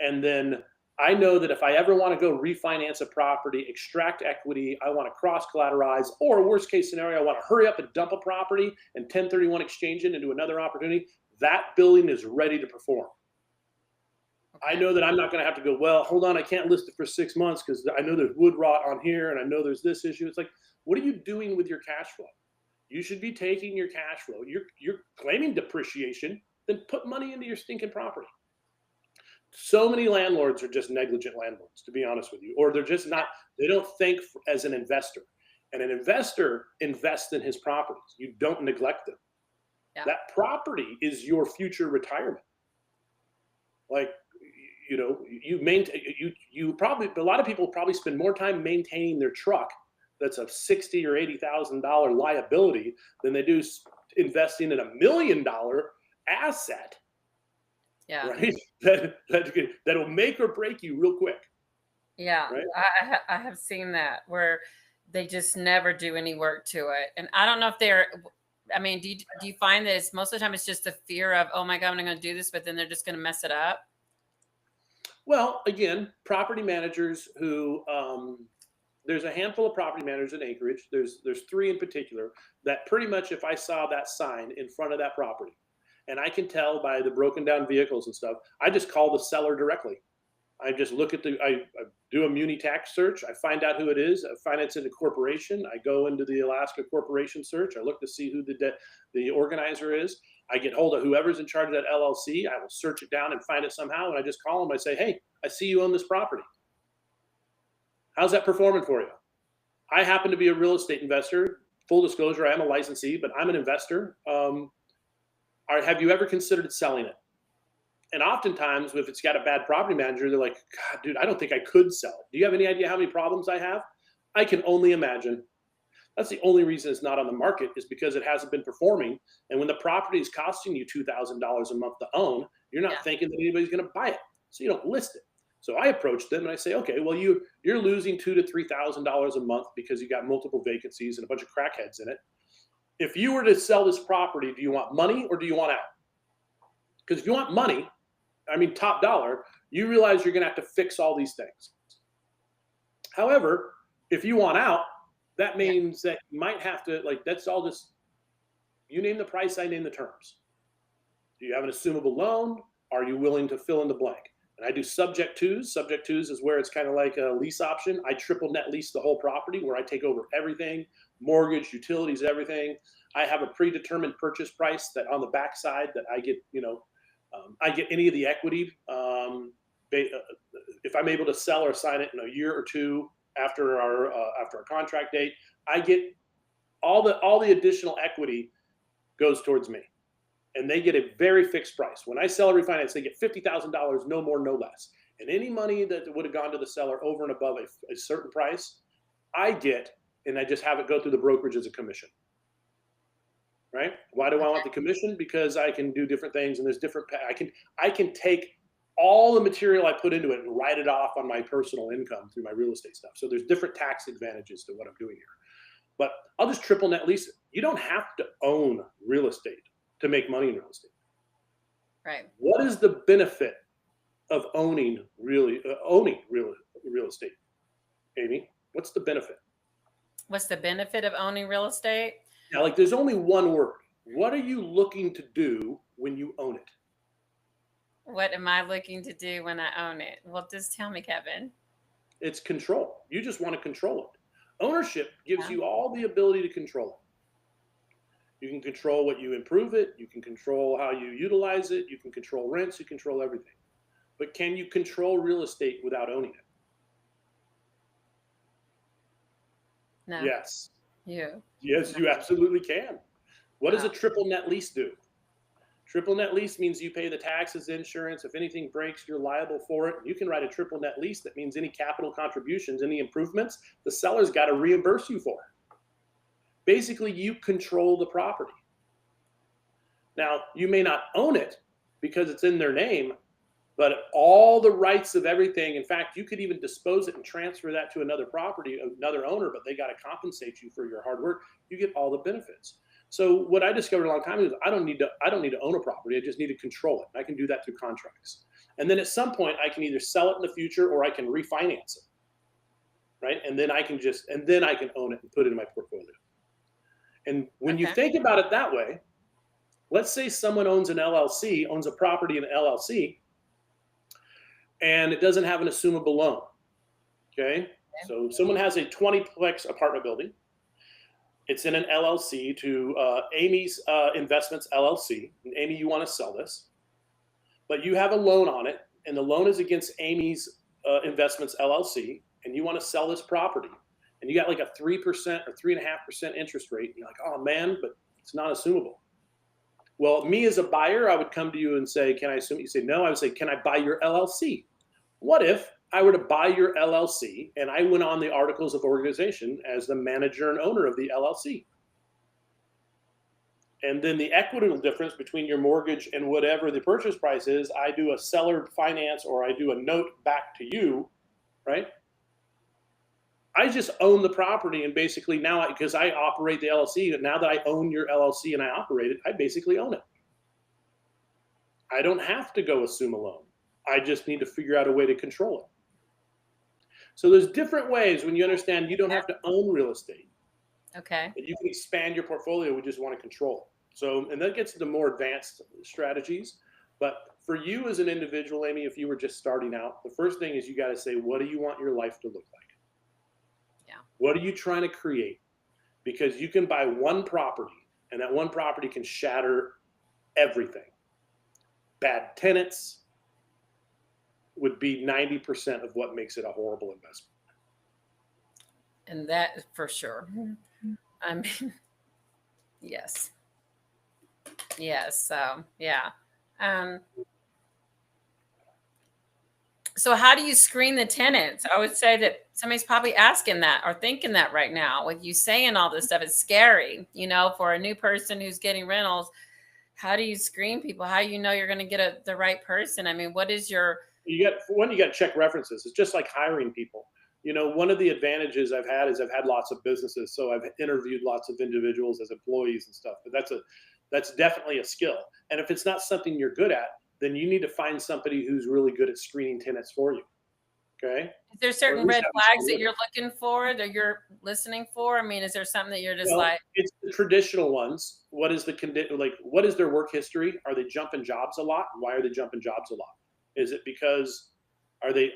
And then I know that if I ever want to go refinance a property, extract equity, I want to cross collateralize, or worst case scenario, I want to hurry up and dump a property and 1031 exchange it into another opportunity, that building is ready to perform. I know that I'm not going to have to go, well, hold on, I can't list it for 6 months because I know there's wood rot on here and I know there's this issue. It's like, what are you doing with your cash flow? You should be taking your cash flow. You're claiming depreciation, then put money into your stinking property. So many landlords are just negligent landlords, to be honest with you, or they're just not, they don't think as an investor. And an investor invests in his properties. You don't neglect them. Yeah. That property is your future retirement. Like, you know, you probably, a lot of people probably spend more time maintaining their truck that's a $60,000 or $80,000 liability than they do investing in $1 million asset. Yeah. Right. That'll make or break you real quick. Yeah. Right? I have seen that where they just never do any work to it. And I don't know if they're, I mean, do you find that it's most of the time it's just the fear of, oh my God, I'm going to do this, but then they're just going to mess it up? Well, again, property managers who, there's a handful of property managers in Anchorage. There's 3 in particular that pretty much, if I saw that sign in front of that property, and I can tell by the broken down vehicles and stuff, I just call the seller directly. I just look at I do a muni tax search. I find out who it is. I find it's in a corporation. I go into the Alaska corporation search. I look to see who the organizer is. I get hold of whoever's in charge of that LLC. I will search it down and find it somehow. And I just call them. I say, hey, I see you own this property. How's that performing for you? I happen to be a real estate investor. Full disclosure, I am a licensee, but I'm an investor. Have you ever considered selling it? And oftentimes, if it's got a bad property manager, they're like, God, dude, I don't think I could sell it. Do you have any idea how many problems I have? I can only imagine. That's the only reason it's not on the market, is because it hasn't been performing. And when the property is costing you $2,000 a month to own, you're not thinking that anybody's going to buy it. So you don't list it. So I approach them and I say, okay, well, you're losing $2,000 to $3,000 a month because you got multiple vacancies and a bunch of crackheads in it. If you were to sell this property, do you want money or do you want out? Because if you want money, I mean, top dollar, you realize you're going to have to fix all these things. However, if you want out, that means that you might have to, like, that's all just, you name the price, I name the terms. Do you have an assumable loan? Are you willing to fill in the blank? And I do subject twos. Subject twos is where it's kind of like a lease option. I triple net lease the whole property where I take over everything, mortgage, utilities, everything. I have a predetermined purchase price that on the backside that I get, I get any of the equity. If I'm able to sell or sign it in a year or two after our contract date, I get all the additional equity goes towards me, and they get a very fixed price. When I sell or refinance, they get $50,000, no more, no less. And any money that would have gone to the seller over and above a certain price, I get, and I just have it go through the brokerage as a commission. right? Why do I want the commission? Because I can do different things, and there's different. I can take all the material I put into it and write it off on my personal income through my real estate stuff. So there's different tax advantages to what I'm doing here. But I'll just triple net lease it. You don't have to own real estate to make money in real estate. Right. What is the benefit of owning real estate, Amy? What's the benefit? What's the benefit of owning real estate? Now, like, there's only one word. What are you looking to do when you own it? What am I looking to do when I own it? Well, just tell me, Kevin. It's control. You just want to control it. Ownership gives you all the ability to control it. You can control what you improve it. You can control how you utilize it. You can control rents. You control everything. But can you control real estate without owning it? No. Yes. You. Yes, you absolutely can. What does a triple net lease do? Triple net lease means you pay the taxes, insurance. If anything breaks, you're liable for it. You can write a triple net lease. That means any capital contributions, any improvements, the seller's got to reimburse you for it. Basically, you control the property. Now, you may not own it because it's in their name, but all the rights of everything, in fact, you could even dispose it and transfer that to another property, another owner, but they got to compensate you for your hard work. You get all the benefits. So what I discovered a long time ago is I don't need to own a property. I just need to control it. And I can do that through contracts. And then at some point I can either sell it in the future or I can refinance it. Right? And then I can own it and put it in my portfolio. And when you think about it that way, let's say someone owns an LLC, owns a property in an LLC, and it doesn't have an assumable loan. Okay? So someone has a 20-plex apartment building. It's in an LLC to Amy's Investments LLC. And Amy, you want to sell this, but you have a loan on it, and the loan is against Amy's Investments LLC, and you want to sell this property, and you got like a 3% or 3.5% interest rate. And you're like, oh man, but it's not assumable. Well, me as a buyer, I would come to you and say, can I assume? You say no. I would say, can I buy your LLC? What if I were to buy your LLC and I went on the articles of organization as the manager and owner of the LLC? And then the equitable difference between your mortgage and whatever the purchase price is, I do a seller finance or I do a note back to you, right? I just own the property, and basically now, because I operate the LLC, and now that I own your LLC and I operate it, I basically own it. I don't have to go assume a loan. I just need to figure out a way to control it. So there's different ways when you understand you don't have to own real estate. Okay. But you can expand your portfolio. We just want to control it. So, and that gets into more advanced strategies. But for you as an individual, Amy, if you were just starting out, the first thing is you got to say, what do you want your life to look like? Yeah. What are you trying to create? Because you can buy one property, and that one property can shatter everything. Bad tenants would be 90% of what makes it a horrible investment. And that for sure. I mean, yes. Yes. So, yeah. So how do you screen the tenants? I would say that somebody's probably asking that or thinking that right now. With you saying all this stuff, it's scary, for a new person who's getting rentals. How do you screen people? How do you know you're going to get the right person? I mean, what is your... You got to check references. It's just like hiring people. One of the advantages I've had is I've had lots of businesses. So I've interviewed lots of individuals as employees and stuff, but that's definitely a skill. And if it's not something you're good at, then you need to find somebody who's really good at screening tenants for you. Okay. Is there certain red flags that you're looking for, that you're listening for? I mean, is there something that you're just it's the traditional ones. What is what is their work history? Are they jumping jobs a lot? Why are they jumping jobs a lot? Is it because are they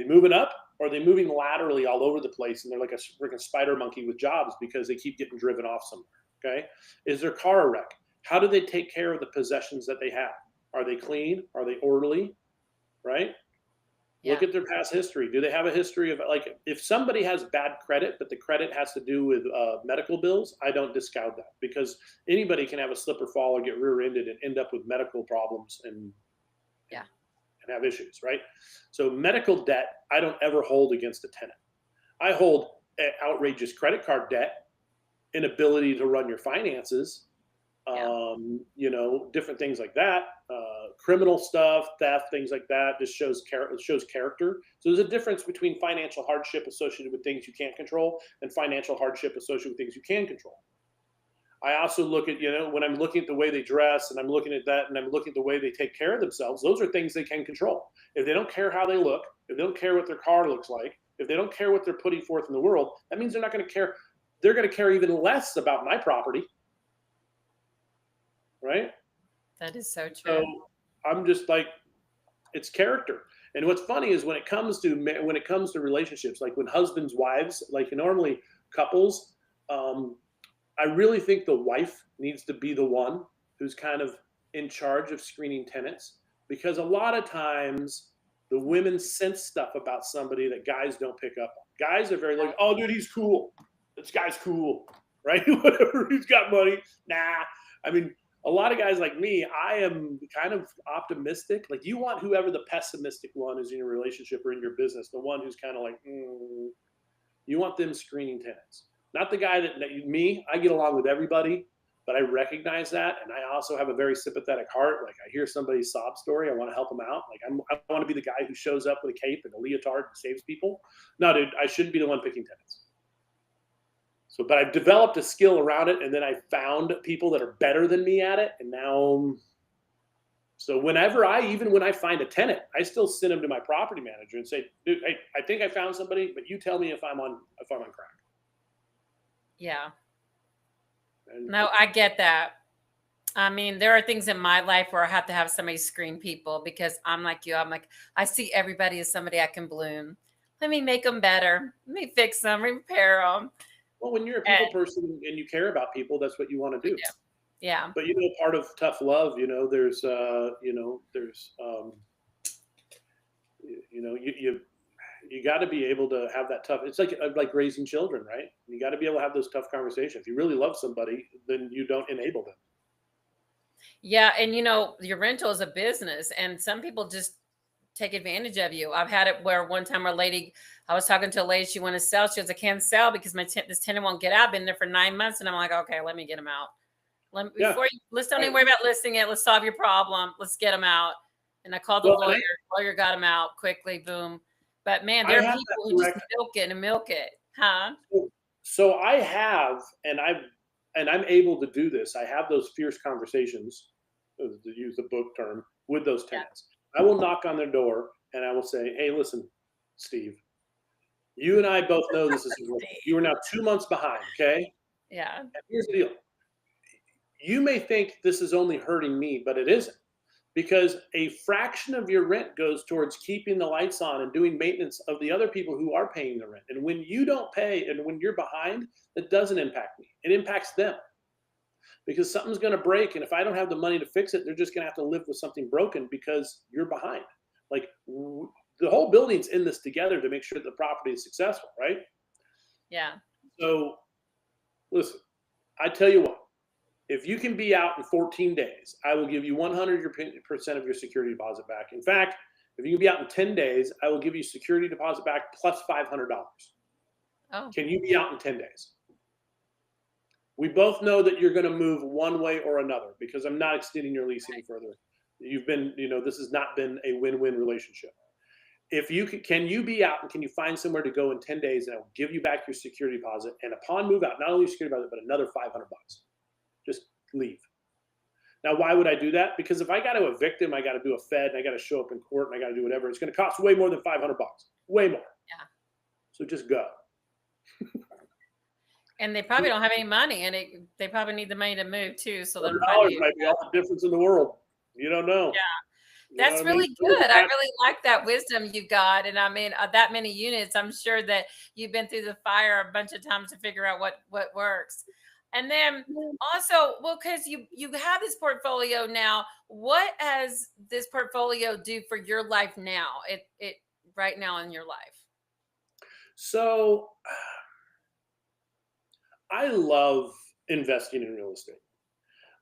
moving up, or are they moving laterally all over the place and they're like a freaking spider monkey with jobs because they keep getting driven off somewhere? Okay. Is their car a wreck? How do they take care of the possessions that they have? Are they clean? Are they orderly? Right? Yeah. Look at their past history. Do they have a history of, if somebody has bad credit, but the credit has to do with medical bills, I don't discount that, because anybody can have a slip or fall or get rear-ended and end up with medical problems and have issues, right? So medical debt, I don't ever hold against a tenant. I hold outrageous credit card debt, inability to run your finances, Yeah. you know, different things like that, criminal stuff, theft, things like that. Just shows character. So there's a difference between financial hardship associated with things you can't control and financial hardship associated with things you can control. I also look at, you know, when I'm looking at the way they dress and I'm looking at that and I'm looking at the way they take care of themselves, those are things they can control. If they don't care how they look, if they don't care what their car looks like, if they don't care what they're putting forth in the world, that means they're not going to care. They're going to care even less about my property. Right. That is so So true. I'm just like, it's character. And what's funny is when it comes to relationships, like when husbands, wives, like normally couples, um, I really think the wife needs to be the one who's kind of in charge of screening tenants, because a lot of times the women sense stuff about somebody that guys don't pick up on. Guys are very like, oh, dude, he's cool. This guy's cool, right? Whatever, he's got money. Nah, I mean, a lot of guys like me, I am kind of optimistic. Like, you want whoever the pessimistic one is in your relationship or in your business, the one who's kind of like, you want them screening tenants. Not the guy me, I get along with everybody, but I recognize that. And I also have a very sympathetic heart. Like, I hear somebody's sob story, I want to help them out. Like, I want to be the guy who shows up with a cape and a leotard and saves people. No, dude, I shouldn't be the one picking tenants. So, but I've developed a skill around it, and then I found people that are better than me at it. And now, so even when I find a tenant, I still send them to my property manager and say, dude, I think I found somebody, but you tell me if I'm on crack. Yeah. And No, I get that. I mean, there are things in my life where I have to have somebody screen people because I'm like you. I'm like, I see everybody as somebody I can bloom. Let me make them better. Let me fix them, repair them. well, when you're a people person and you care about people, that's what you want to do. Yeah. But, you know, part of tough love, you know, there's you got to be able to have that tough. It's like raising children, right? You got to be able to have those tough conversations. If you really love somebody, then you don't enable them. Yeah. And, you know, your rental is a business, and some people just take advantage of you. I've had it where one time I was talking to a lady, she wanted to sell. She goes, I can't sell because this tenant won't get out. Been there for 9 months. And I'm like, okay, let me get him out. Let's don't even worry about listing it. Let's solve your problem. Let's get him out. And I called the lawyer. Lawyer got him out quickly. Boom. But man, there are people who just milk it. Huh? So I have, and I'm able to do this. I have those fierce conversations, to use the book term, with those tenants. I will knock on their door and I will say, hey, listen, Steve, you and I both know this is you are now 2 months behind. Okay. Yeah. And here's the deal. You may think this is only hurting me, but it isn't, because a fraction of your rent goes towards keeping the lights on and doing maintenance of the other people who are paying the rent. And when you don't pay and when you're behind, that doesn't impact me. It impacts them, because something's going to break. And if I don't have the money to fix it, they're just going to have to live with something broken because you're behind. Like, the whole building's in this together to make sure that the property is successful, right? Yeah. So listen, I tell you what, if you can be out in 14 days, I will give you 100% of your security deposit back. In fact, if you can be out in 10 days, I will give you security deposit back plus $500. Oh. Can you be out in 10 days? We both know that you're going to move one way or another, because I'm not extending your lease any further. This has not been a win-win relationship. If you can you be out and can you find somewhere to go in 10 days, and I will give you back your security deposit, and upon move out, not only security deposit, but another $500. Just leave. Now, why would I do that? Because if I got to evict him, I got to do a Fed, and I got to show up in court, and I got to do whatever. It's going to cost way more than $500. Way more. Yeah. So just go. And they probably don't have any money, and they probably need the money to move too. So $100 might be all the difference in the world. You don't know. Yeah. That's really good. I really like that wisdom you got. And I mean, that many units, I'm sure that you've been through the fire a bunch of times to figure out what works. And then also, well, because you have this portfolio now, what does this portfolio do for your life now? It right now in your life? So I love investing in real estate.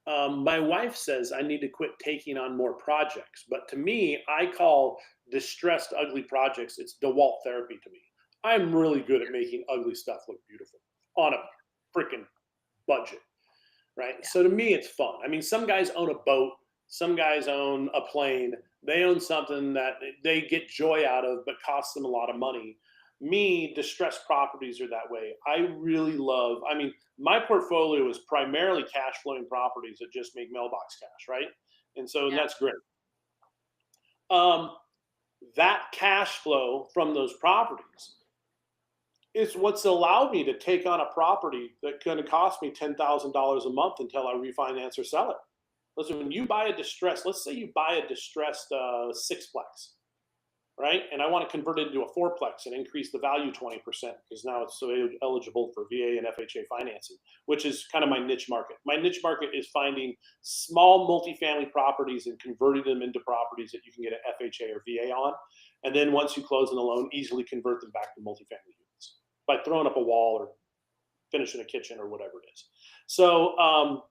My wife says I need to quit taking on more projects, but to me, I call distressed, ugly projects, it's DeWalt therapy to me. I'm really good at making ugly stuff look beautiful on a freaking budget. right? Yeah. So to me, it's fun. I mean, some guys own a boat, some guys own a plane. They own something that they get joy out of, but costs them a lot of money. Me, distressed properties are that way. I really love, I mean, my portfolio is primarily cash flowing properties that just make mailbox cash, right? And so Yeah. that's great. That cash flow from those properties is what's allowed me to take on a property that going to cost me $10,000 a month until I refinance or sell it. Listen, when you buy a distressed, let's say you buy a distressed sixplex, right? And I want to convert it into a fourplex and increase the value 20% because now it's so eligible for VA and FHA financing, which is kind of my niche market. My niche market is finding small multifamily properties and converting them into properties that you can get an FHA or VA on. And then once you close on the loan, easily convert them back to multifamily units by throwing up a wall or finishing a kitchen or whatever it is. So,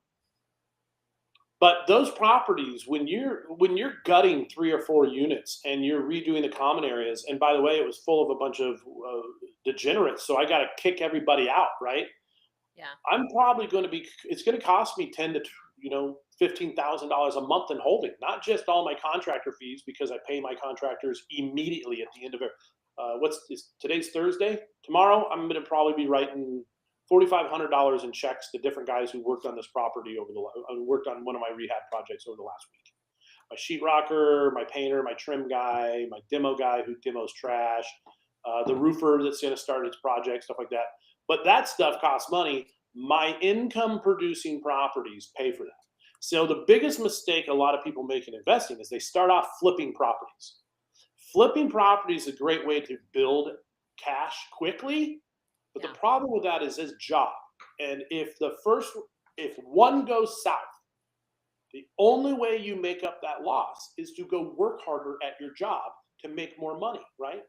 but those properties, when you're gutting 3 or 4 units and you're redoing the common areas, and by the way, it was full of a bunch of degenerates, so I got to kick everybody out, right? Yeah. I'm probably going to be. It's going to cost me $10,000 to $15,000 a month in holding, not just all my contractor fees because I pay my contractors immediately at the end of it. Today's Thursday? Tomorrow, I'm going to probably be writing $4,500 in checks to different guys who worked on this property worked on one of my rehab projects over the last week. My sheetrocker, my painter, my trim guy, my demo guy who demos trash, the roofer that's going to start its project, stuff like that. But that stuff costs money. My income producing properties pay for that. So the biggest mistake a lot of people make in investing is they start off flipping properties. Flipping properties is a great way to build cash quickly. But the problem with that is his job. And if one goes south, the only way you make up that loss is to go work harder at your job to make more money, right?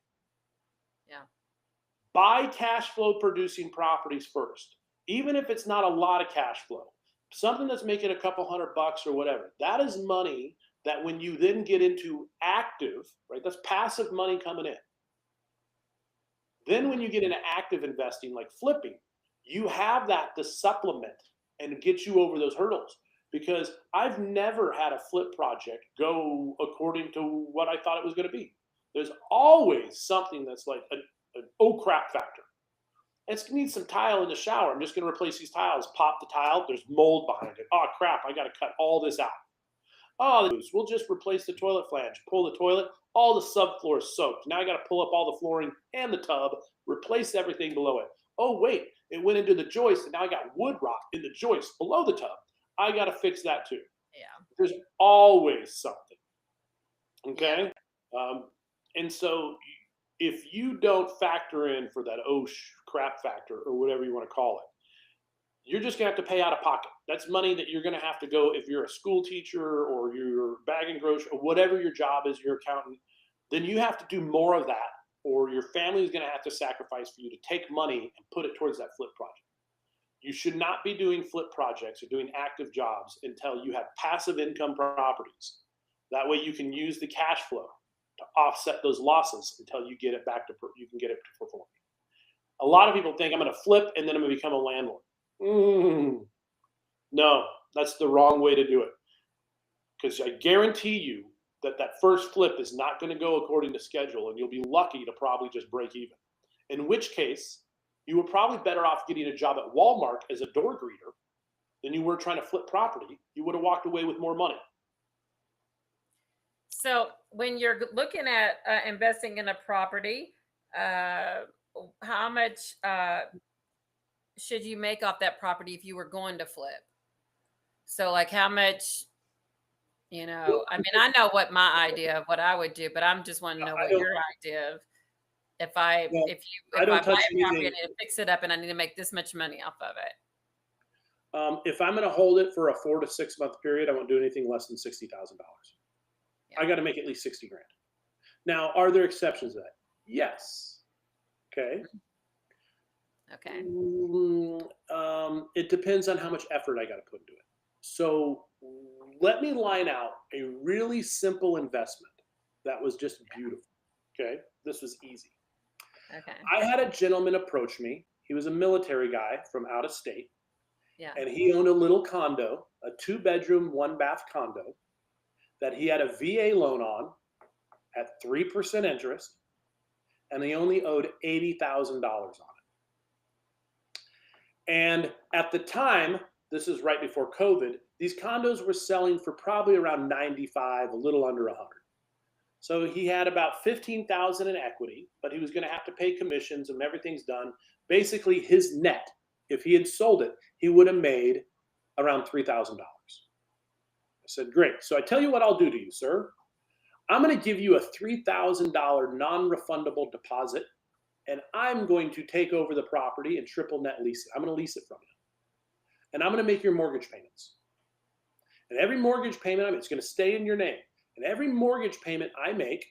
Yeah. Buy cash flow producing properties first, even if it's not a lot of cash flow, something that's making a couple $100 or whatever. That is money that when you then get into active, right? That's passive money coming in. Then when you get into active investing like flipping, you have that to supplement and get you over those hurdles. Because I've never had a flip project go according to what I thought it was going to be. There's always something that's like an oh crap factor. It needs some tile in the shower. I'm just going to replace these tiles. Pop the tile. There's mold behind it. Oh crap! I got to cut all this out. Oh, we'll just replace the toilet flange. Pull the toilet. All the subfloor is soaked. Now I got to pull up all the flooring and the tub. Replace everything below it. Oh wait, it went into the joist, and now I got wood rot in the joist below the tub. I got to fix that too. Yeah. There's always something. Okay. And so if you don't factor in for that crap factor or whatever you want to call it, you're just going to have to pay out of pocket. That's money that you're going to have to go, if you're a school teacher or you're bagging groceries or whatever your job is, your accountant, then you have to do more of that, or your family is going to have to sacrifice for you to take money and put it towards that flip project. You should not be doing flip projects or doing active jobs until you have passive income properties. That way you can use the cash flow to offset those losses until you get it back to, you can get it to perform. A lot of people think I'm going to flip and then I'm going to become a landlord. No, that's the wrong way to do it. Because I guarantee you that first flip is not going to go according to schedule, and you'll be lucky to probably just break even. In which case, you were probably better off getting a job at Walmart as a door greeter than you were trying to flip property. You would have walked away with more money. So when you're looking at investing in a property, how much should you make off that property if you were going to flip? So like how much, I mean, I know what my idea of what I would do, but I'm just want to know what your idea of, if I buy a property and fix it up and I need to make this much money off of it. If I'm going to hold it for a 4 to 6 month period, I won't do anything less than $60,000. Yeah. I got to make at least 60 grand. Now, are there exceptions to that? Yes. Okay. Okay. It depends on how much effort I got to put into it. So let me line out a really simple investment that was just beautiful. Okay. This was easy. Okay. I had a gentleman approach me. He was a military guy from out of state. Yeah. And he owned a little condo, a 2-bedroom, 1-bath condo that he had a VA loan on at 3% interest, and he only owed $80,000 on it. And at the time, this is right before COVID, these condos were selling for probably around 95, a little under 100. So he had about 15,000 in equity, but he was going to have to pay commissions and everything's done. Basically, his net, if he had sold it, he would have made around $3,000. I said, great. So I tell you what I'll do to you, sir. I'm going to give you a $3,000 non-refundable deposit, and I'm going to take over the property and triple net lease it. I'm going to lease it from you. And I'm going to make your mortgage payments. And every mortgage payment, it's going to stay in your name. And every mortgage payment I make,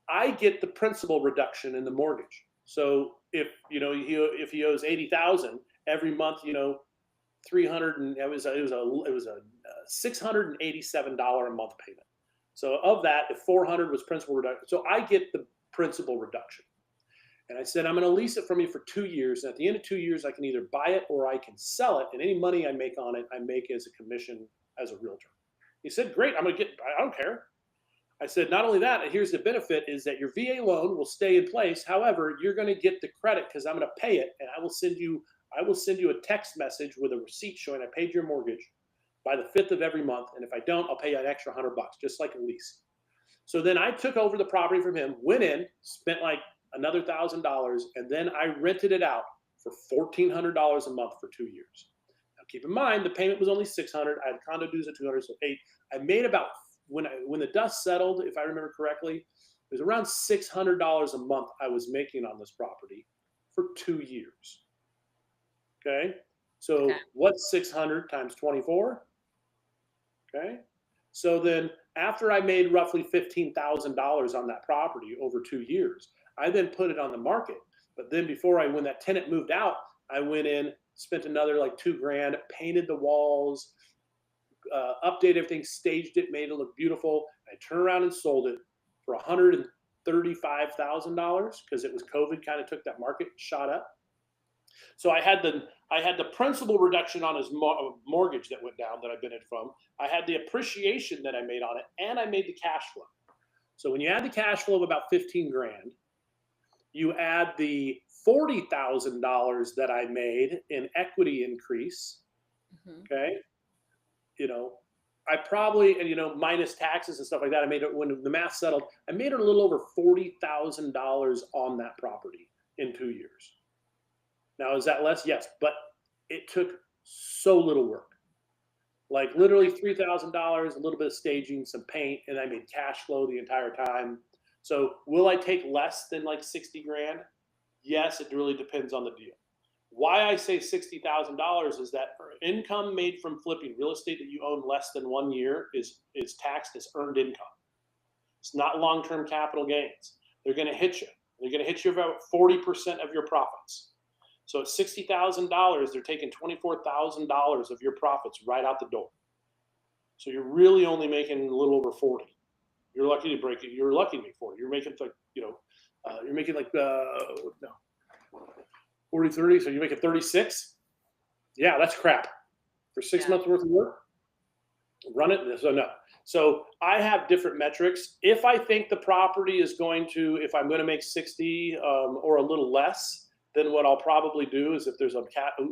I get the principal reduction in the mortgage. So if he owes 80,000 every month, 300 and it was a $687 a month payment. So of that, if 400 was principal reduction, so I get the principal reduction. And I said, I'm going to lease it from you for 2 years. And at the end of 2 years, I can either buy it or I can sell it. And any money I make on it, I make as a commission as a realtor. He said, great, I don't care. I said, not only that, and here's the benefit is that your VA loan will stay in place. However, you're going to get the credit because I'm going to pay it. And I will send you a text message with a receipt showing I paid your mortgage by the 5th of every month. And if I don't, I'll pay you an extra $100, just like a lease. So then I took over the property from him, went in, spent like another $1,000, and then I rented it out for $1,400 a month for 2 years. Now keep in mind, the payment was only $600. I had condo dues at $200, so $800. I made about, when the dust settled, if I remember correctly, it was around $600 a month I was making on this property for 2 years. Okay, so what's 600 times 24? Okay, so then after I made roughly $15,000 on that property over 2 years, I then put it on the market. But then when that tenant moved out, I went in, spent another like $2,000, painted the walls, updated everything, staged it, made it look beautiful. I turned around and sold it for $135,000 because it was COVID, kind of took that market, shot up. So I had the principal reduction on his mortgage that went down that I benefited from. I had the appreciation that I made on it, and I made the cash flow. So when you add the cash flow of about $15,000, you add the $40,000 that I made in equity increase. Mm-hmm. Okay, I probably, and minus taxes and stuff like that, I made it, when the math settled, I made it a little over $40,000 on that property in 2 years. Now, is that less? Yes, but it took so little work. Like literally $3,000, a little bit of staging, some paint, and I made cash flow the entire time. So will I take less than like $60,000? Yes, it really depends on the deal. Why I say $60,000 is that income made from flipping real estate that you own less than 1 year is taxed as earned income. It's not long-term capital gains. They're going to hit you. They're going to hit you about 40% of your profits. So at $60,000, they're taking $24,000 of your profits right out the door. So you're really only making a little over 40. You're lucky to break it. You're lucky to make 40. You're making like, you're making like 40, 30. So you're making 36. Yeah, that's crap for 6 months worth of work. Run it. So no. So I have different metrics. If I think the property is if I'm going to make 60 or a little less, then what I'll probably do is if there's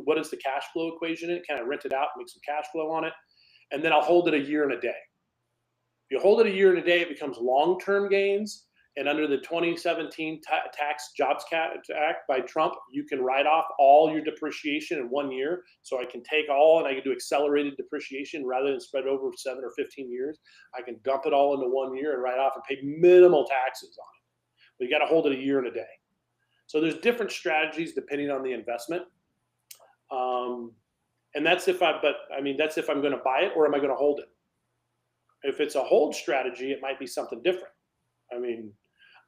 what is the cash flow equation in it? Kind of rent it out, make some cash flow on it, and then I'll hold it a year and a day. If you hold it a year and a day, it becomes long-term gains. And under the 2017 Tax Jobs Act by Trump, you can write off all your depreciation in 1 year. So I can take all and I can do accelerated depreciation rather than spread over 7 or 15 years. I can dump it all into 1 year and write off and pay minimal taxes on it. But you got to hold it a year and a day. So there's different strategies depending on the investment. And that's if I'm going to buy it or am I going to hold it? If it's a hold strategy, it might be something different. I mean,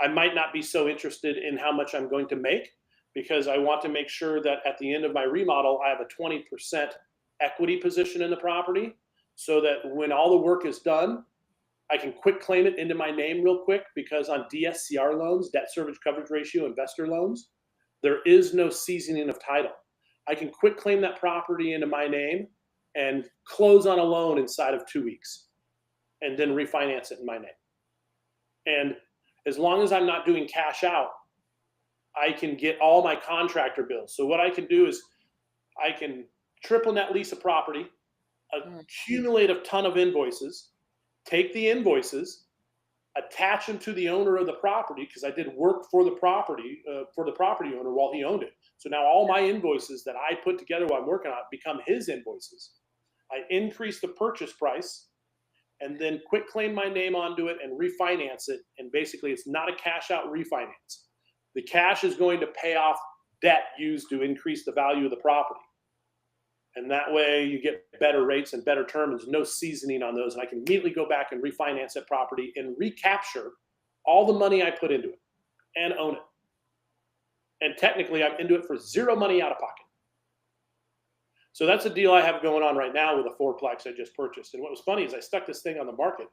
I might not be so interested in how much I'm going to make because I want to make sure that at the end of my remodel, I have a 20% equity position in the property so that when all the work is done, I can quick claim it into my name real quick because on DSCR loans, debt service coverage ratio, investor loans, there is no seasoning of title. I can quit claim that property into my name and close on a loan inside of 2 weeks and then refinance it in my name. And as long as I'm not doing cash out, I can get all my contractor bills. So what I can do is I can triple net lease a property, accumulate a ton of invoices, take the invoices, attach them to the owner of the property because I did work for the property owner while he owned it. So now all my invoices that I put together while I'm working on it become his invoices. I increase the purchase price and then quit claim my name onto it and refinance it. And basically it's not a cash out refinance. The cash is going to pay off debt used to increase the value of the property. And that way you get better rates and better terms, no seasoning on those. And I can immediately go back and refinance that property and recapture all the money I put into it and own it. And technically I'm into it for zero money out of pocket. So that's a deal I have going on right now with a fourplex I just purchased. And what was funny is I stuck this thing on the market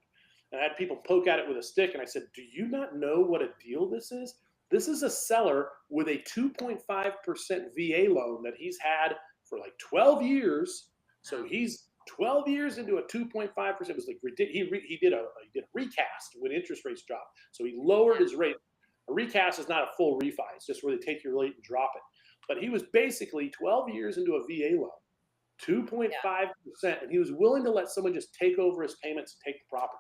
and I had people poke at it with a stick. And I said, do you not know what a deal this is? This is a seller with a 2.5% VA loan that he's had for like 12 years. So he's 12 years into a 2.5%. It was like he did a recast when interest rates dropped. So he lowered his rate. A recast is not a full refi. It's just where they take your rate and drop it. But he was basically 12 years into a VA loan, 2.5%, and he was willing to let someone just take over his payments and take the property.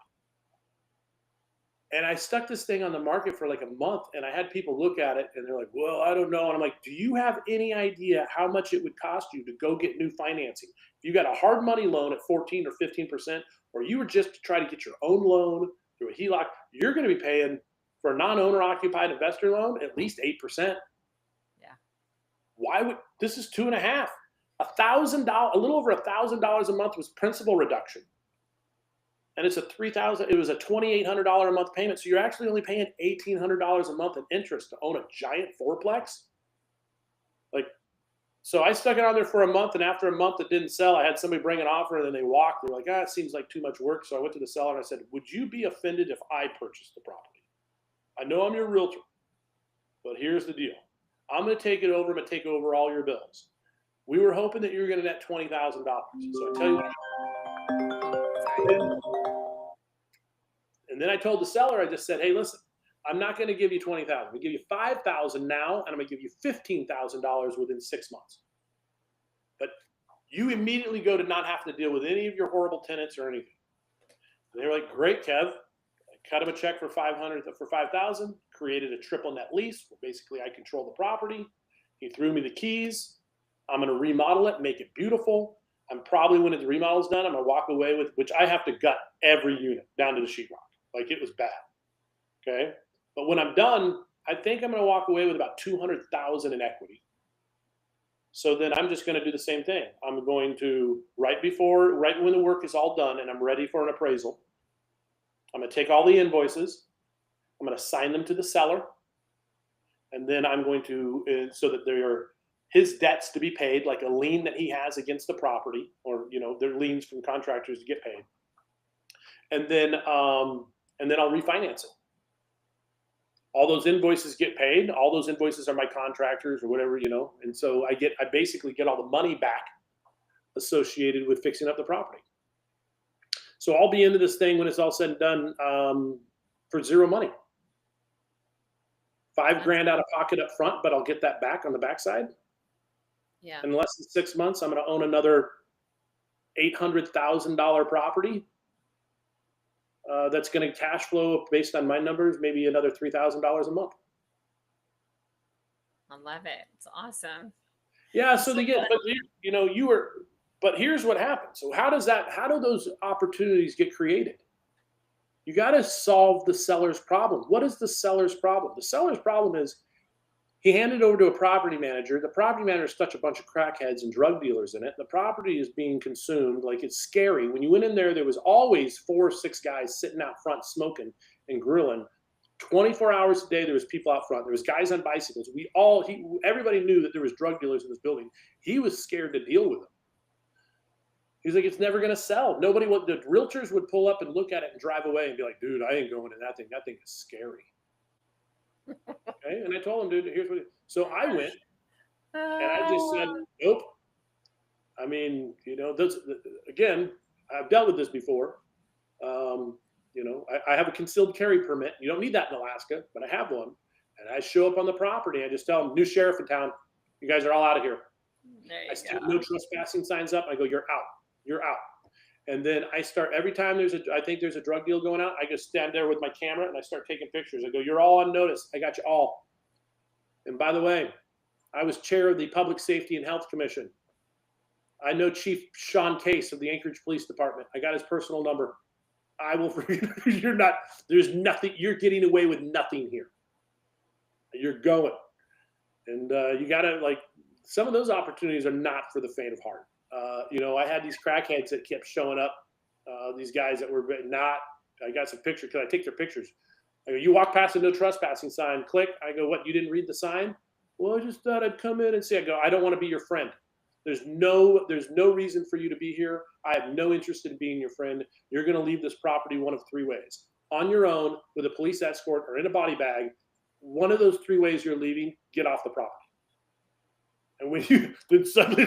And I stuck this thing on the market for like a month, and I had people look at it, and they're like, well, I don't know. And I'm like, do you have any idea how much it would cost you to go get new financing? If you got a hard money loan at 14 or 15%, or you were just to try to get your own loan through a HELOC, you're going to be paying for a non-owner occupied investor loan at least 8%. Yeah. Why would this is 2.5? $1,000, a little over $1,000 a month was principal reduction. And it's it was a $2,800 a month payment. So you're actually only paying $1,800 a month in interest to own a giant fourplex. Like, so I stuck it on there for a month, and after a month it didn't sell. I had somebody bring an offer, and then they walked. They're like, it seems like too much work. So I went to the seller and I said, would you be offended if I purchased the property? I know I'm your realtor, but here's the deal. I'm going to take it over. I'm going to take over all your bills. We were hoping that you were going to net $20,000. So I tell you what. And then I told the seller, I just said, hey, listen, I'm not going to give you $20,000. I'm going to give you $5,000 now, and I'm going to give you $15,000 within 6 months. But you immediately go to not have to deal with any of your horrible tenants or anything. And they were like, great, Kev. I cut him a check for $5,000, created a triple net lease where basically I control the property. He threw me the keys. I'm going to remodel it, make it beautiful. I'm probably, when the remodel's done, I'm going to walk away with, which I have to gut every unit down to the sheetrock. Like, it was bad. Okay. But when I'm done, I think I'm going to walk away with about $200,000 in equity. So then I'm just going to do the same thing. I'm going to, right when the work is all done and I'm ready for an appraisal, I'm going to take all the invoices. I'm going to assign them to the seller. And then I'm going to, so that they're his debts to be paid, like a lien that he has against the property, or, they're liens from contractors to get paid. And then I'll refinance it. All those invoices get paid. All those invoices are my contractors or whatever, and so I basically get all the money back associated with fixing up the property. So I'll be into this thing when it's all said and done for zero money. $5,000 out of pocket up front, but I'll get that back on the backside. Yeah. In less than 6 months, I'm going to own another $800,000 property. That's going to cash flow, based on my numbers, maybe another $3,000 a month. I love it. It's awesome. Yeah. So they get, but here's what happens. So how do those opportunities get created? You got to solve the seller's problem. What is the seller's problem? The seller's problem is he handed it over to a property manager. The property manager stuck a bunch of crackheads and drug dealers in it. The property is being consumed. Like, it's scary. When you went in there, there was always 4 or 6 guys sitting out front smoking and grilling. 24 hours a day, there was people out front. There was guys on bicycles. Everybody knew that there was drug dealers in this building. He was scared to deal with them. He's like, it's never going to sell. The realtors would pull up and look at it and drive away and be like, dude, I ain't going in that thing. That thing is scary. Okay. And I told him, dude, here's what. So I went and I just said, nope. I mean, those, again, I've dealt with this before. I have a concealed carry permit. You don't need that in Alaska, but I have one. And I show up on the property. I just tell them, new sheriff in town, you guys are all out of here. I stick no trespassing signs up. I go, you're out. You're out. And then I start, every time I think there's a drug deal going out, I just stand there with my camera and I start taking pictures. I go, you're all on notice. I got you all. And by the way, I was chair of the Public Safety and Health Commission. I know Chief Sean Case of the Anchorage Police Department. I got his personal number. I will, there's nothing, you're getting away with nothing here. You're going. And you got to, like, some of those opportunities are not for the faint of heart. I had these crackheads that kept showing up, these guys that were not, I got some pictures, because I take their pictures. I go, you walk past a no trespassing sign, click. I go, what, you didn't read the sign? Well, I just thought I'd come in and see. I go, I don't want to be your friend. There's no reason for you to be here. I have no interest in being your friend. You're going to leave this property one of three ways. On your own, with a police escort, or in a body bag. One of those three ways you're leaving, get off the property. And when you, then suddenly,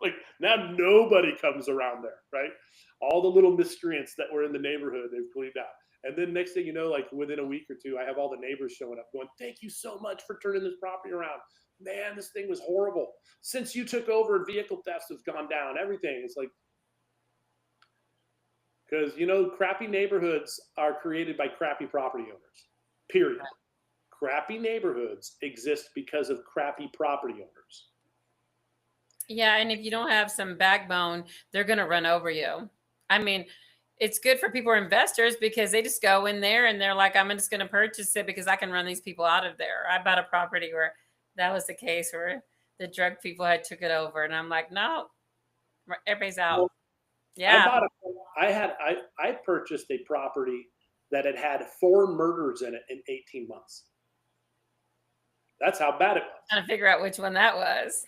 like now nobody comes around there, right? All the little miscreants that were in the neighborhood, they've cleaned out. And then next thing you know, like within a week or two, I have all the neighbors showing up going, thank you so much for turning this property around. Man, this thing was horrible. Since you took over, vehicle thefts have gone down, everything. It's like, because, crappy neighborhoods are created by crappy property owners, period. Crappy neighborhoods exist because of crappy property owners. Yeah, and if you don't have some backbone, they're going to run over you. I mean, it's good for people who are investors because they just go in there and they're like, I'm just going to purchase it because I can run these people out of there. I bought a property where that was the case, where the drug people had took it over. And I'm like, no, everybody's out. Well, yeah. I purchased a property that had 4 murders in it in 18 months. That's how bad it was. Trying to figure out which one that was.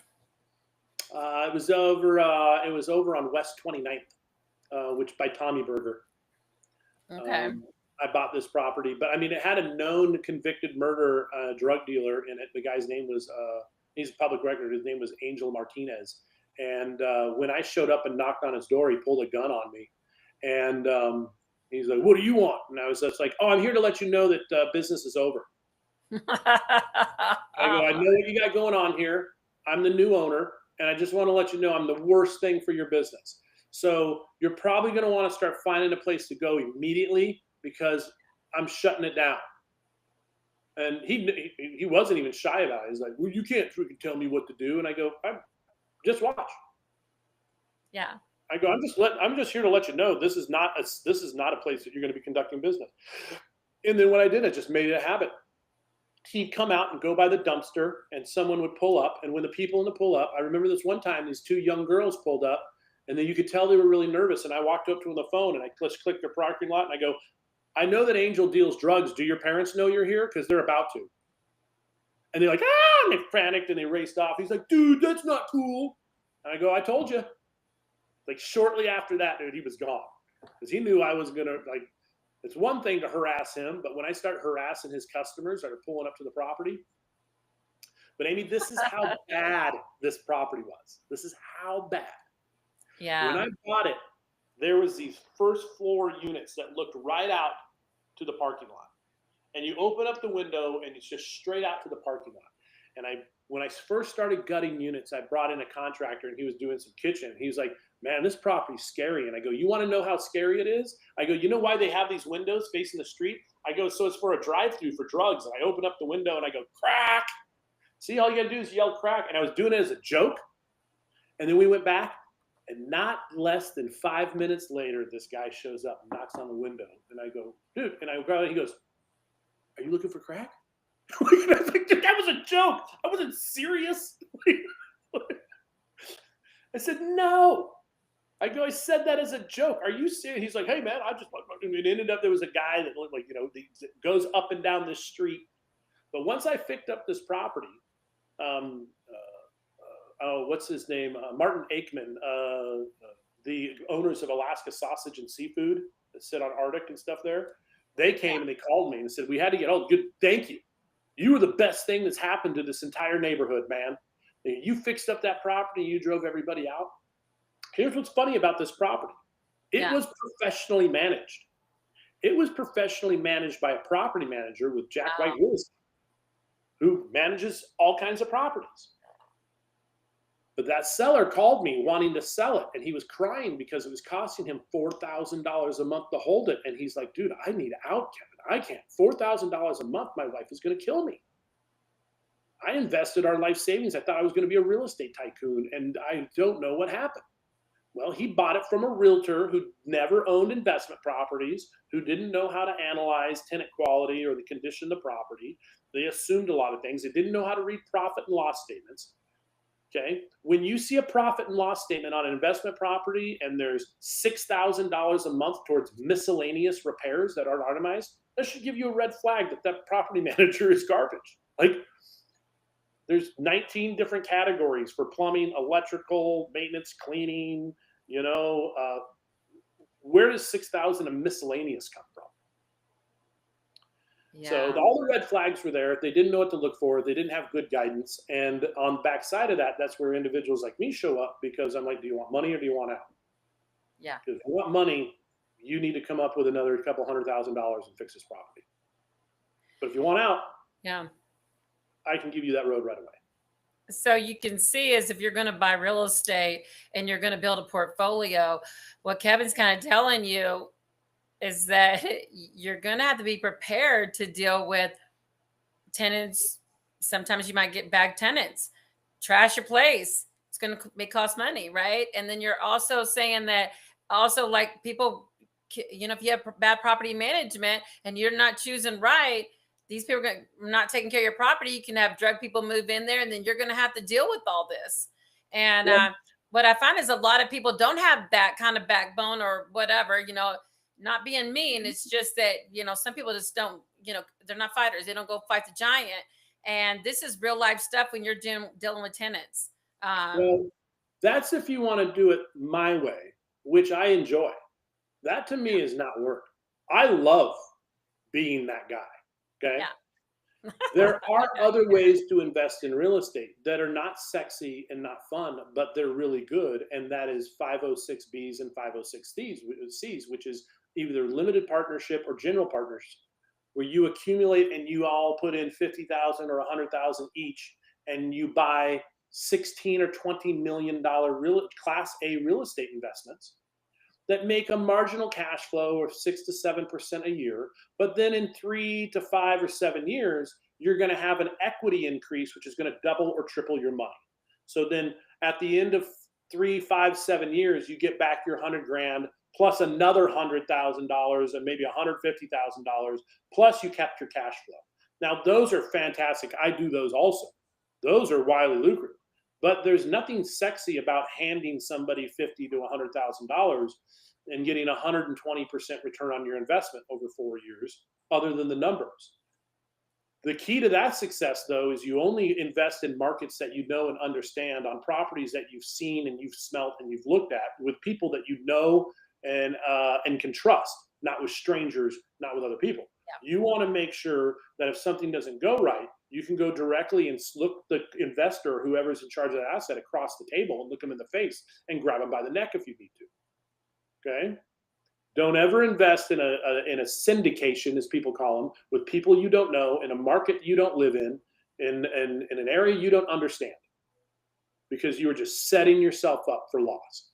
It was over on West 29th, which by Tommy Burger. Okay. I bought this property, but I mean, it had a known convicted murder drug dealer in it. The guy's name was, he's a public record. His name was Angel Martinez. And when I showed up and knocked on his door, he pulled a gun on me. And he's like, what do you want? And I was just like, oh, I'm here to let you know that business is over. I go, I know what you got going on here. I'm the new owner, and I just want to let you know I'm the worst thing for your business. So you're probably going to want to start finding a place to go immediately because I'm shutting it down. And he wasn't even shy about it. He's like, well, you can't freaking tell me what to do. And I go, just watch. Yeah. I go, I'm just here to let you know this is not a place that you're going to be conducting business. And then what I did, I just made it a habit. He'd come out and go by the dumpster, and someone would pull up. And when the people in the pull up, I remember this one time, these 2 young girls pulled up, and then you could tell they were really nervous. And I walked up to them on the phone, and I clicked their parking lot, and I go, I know that Angel deals drugs. Do your parents know you're here? Because they're about to. And they're like, and they panicked, and they raced off. He's like, dude, that's not cool. And I go, I told you. Like, shortly after that, dude, he was gone. Because he knew I was going to, like, it's one thing to harass him, but when I start harassing his customers that are pulling up to the property. But Amy, this is how bad this property was. This is how bad. Yeah. When I bought it, there was these first floor units that looked right out to the parking lot. And you open up the window and it's just straight out to the parking lot. And when I first started gutting units, I brought in a contractor and he was doing some kitchen. He was like, man, this property's scary. And I go, you want to know how scary it is? I go, you know why they have these windows facing the street? I go, so it's for a drive-through for drugs. And I open up the window and I go, crack. See, all you got to do is yell crack. And I was doing it as a joke. And then we went back, and not less than 5 minutes later, this guy shows up and knocks on the window. And I go, dude. And I go, he goes, are you looking for crack? I was like, dude, that was a joke. I wasn't serious. I said, no. I go, I said that as a joke. Are you serious? He's like, hey, man, it ended up, there was a guy that looked like, goes up and down this street. But once I picked up this property, what's his name? Martin Aikman, the owners of Alaska Sausage and Seafood that sit on Arctic and stuff there. They came and they called me and said, we had to get, oh, good, thank you. You were the best thing that's happened to this entire neighborhood, man. You fixed up that property, you drove everybody out. Here's what's funny about this property. It was professionally managed. It was professionally managed by a property manager with Jack White Real Estate, who manages all kinds of properties. But that seller called me wanting to sell it, and he was crying because it was costing him $4,000 a month to hold it. And he's like, dude, I need out, Kevin. I can't. $4,000 a month, my wife is going to kill me. I invested our life savings. I thought I was going to be a real estate tycoon, and I don't know what happened. Well, he bought it from a realtor who never owned investment properties, who didn't know how to analyze tenant quality or the condition of the property. They assumed a lot of things. They didn't know how to read profit and loss statements. Okay. When you see a profit and loss statement on an investment property and there's $6,000 a month towards miscellaneous repairs that aren't itemized, that should give you a red flag that that property manager is garbage. Like, there's 19 different categories for plumbing, electrical, maintenance, cleaning, where does 6,000 of miscellaneous come from? Yeah. So all the red flags were there. They didn't know what to look for. They didn't have good guidance. And on the backside of that, that's where individuals like me show up, because I'm like, do you want money or do you want out? Yeah. Because if you want money, you need to come up with another couple $100,000 and fix this property. But if you want out, Yeah. I can give you that road right away. So you can see is if you're going to buy real estate and you're going to build a portfolio, what Kevin's kind of telling you is that you're going to have to be prepared to deal with tenants. Sometimes you might get bad tenants, trash your place. It's going to cost money, right? And then you're also saying that also, like, people, if you have bad property management and you're not choosing right, these people are not taking care of your property. You can have drug people move in there, and then you're going to have to deal with all this. And what I find is a lot of people don't have that kind of backbone or whatever, not being mean. It's just that, some people just don't, they're not fighters. They don't go fight the giant. And this is real life stuff when you're dealing with tenants. Well, that's if you want to do it my way, which I enjoy. That to me is not work. I love being that guy. Okay. Yeah. There are other ways to invest in real estate that are not sexy and not fun, but they're really good. And that is 506Bs and 506Cs, which is either limited partnership or general partnership, where you accumulate and you all put in 50,000 or 100,000 each, and you buy 16 or $20 million Class A real estate investments that make a marginal cash flow of 6 to 7% a year. But then in 3 to 5 or 7 years, you're going to have an equity increase, which is going to double or triple your money. So then at the end of 3, 5, 7 years, you get back your 100 grand plus another $100,000 and maybe $150,000, plus you kept your cash flow. Now, those are fantastic. I do those also. Those are wildly lucrative. But there's nothing sexy about handing somebody $50,000 to $100,000 and getting 120% return on your investment over 4 years, other than the numbers. The key to that success, though, is you only invest in markets that you know and understand, on properties that you've seen and you've smelt and you've looked at, with people that you know and can trust, not with strangers, not with other people. Yeah. You want to make sure that if something doesn't go right, you can go directly and look the investor, whoever's in charge of the asset, across the table and look them in the face and grab them by the neck if you need to. Okay? Don't ever invest in a syndication, as people call them, with people you don't know, in a market you don't live in an area you don't understand, because you are just setting yourself up for loss.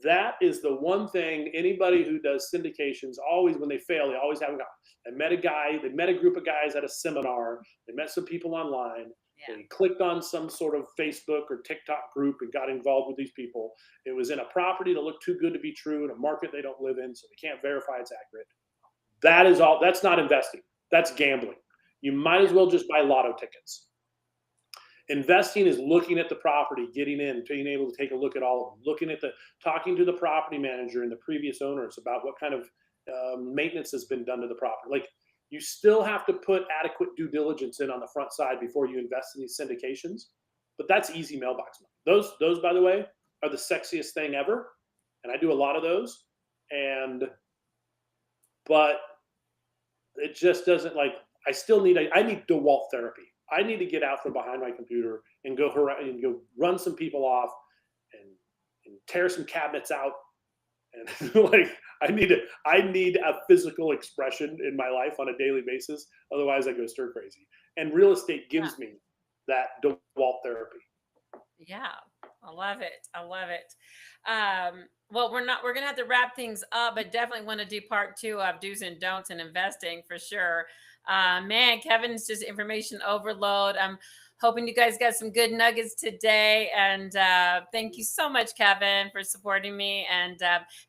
That is the one thing anybody who does syndications always, when they fail, they always have a guy. They met a group of guys at a seminar. They met some people online. Yeah. They clicked on some sort of Facebook or TikTok group and got involved with these people. It was in a property that looked too good to be true, in a market they don't live in, so they can't verify it's accurate. That is all. That's not investing. That's gambling. You might as well just buy lotto tickets. Investing is looking at the property, getting in, being able to take a look at all of them, talking to the property manager and the previous owners about what kind of maintenance has been done to the property. Like, you still have to put adequate due diligence in on the front side before you invest in these syndications, but that's easy mailbox money. Those, by the way, are the sexiest thing ever, and I do a lot of those. But it just doesn't, like, I need DeWalt therapy. I need to get out from behind my computer and go run some people off and tear some cabinets out. And like I need a physical expression in my life on a daily basis. Otherwise I go stir crazy. And real estate gives me that DeWalt therapy. Yeah, I love it. I love it. Well, we're going to have to wrap things up, but definitely want to do part 2 of do's and don'ts in investing for sure. Man, Kevin's just information overload. I'm hoping you guys got some good nuggets today. And thank you so much, Kevin, for supporting me and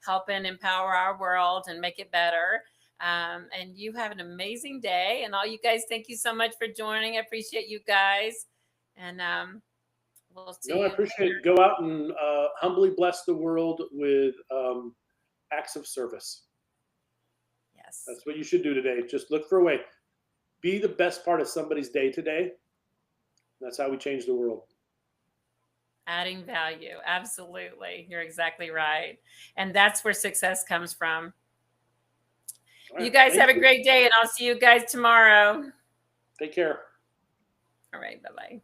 helping empower our world and make it better. And you have an amazing day. And all you guys, thank you so much for joining. I appreciate you guys. And we'll see you. I appreciate it. Go out and humbly bless the world with acts of service. Yes. That's what you should do today. Just look for a way. Be the best part of somebody's day today. That's how we change the world. Adding value. Absolutely. You're exactly right. And that's where success comes from. Right. You guys have a great day, and I'll see you guys tomorrow. Take care. All right. Bye-bye.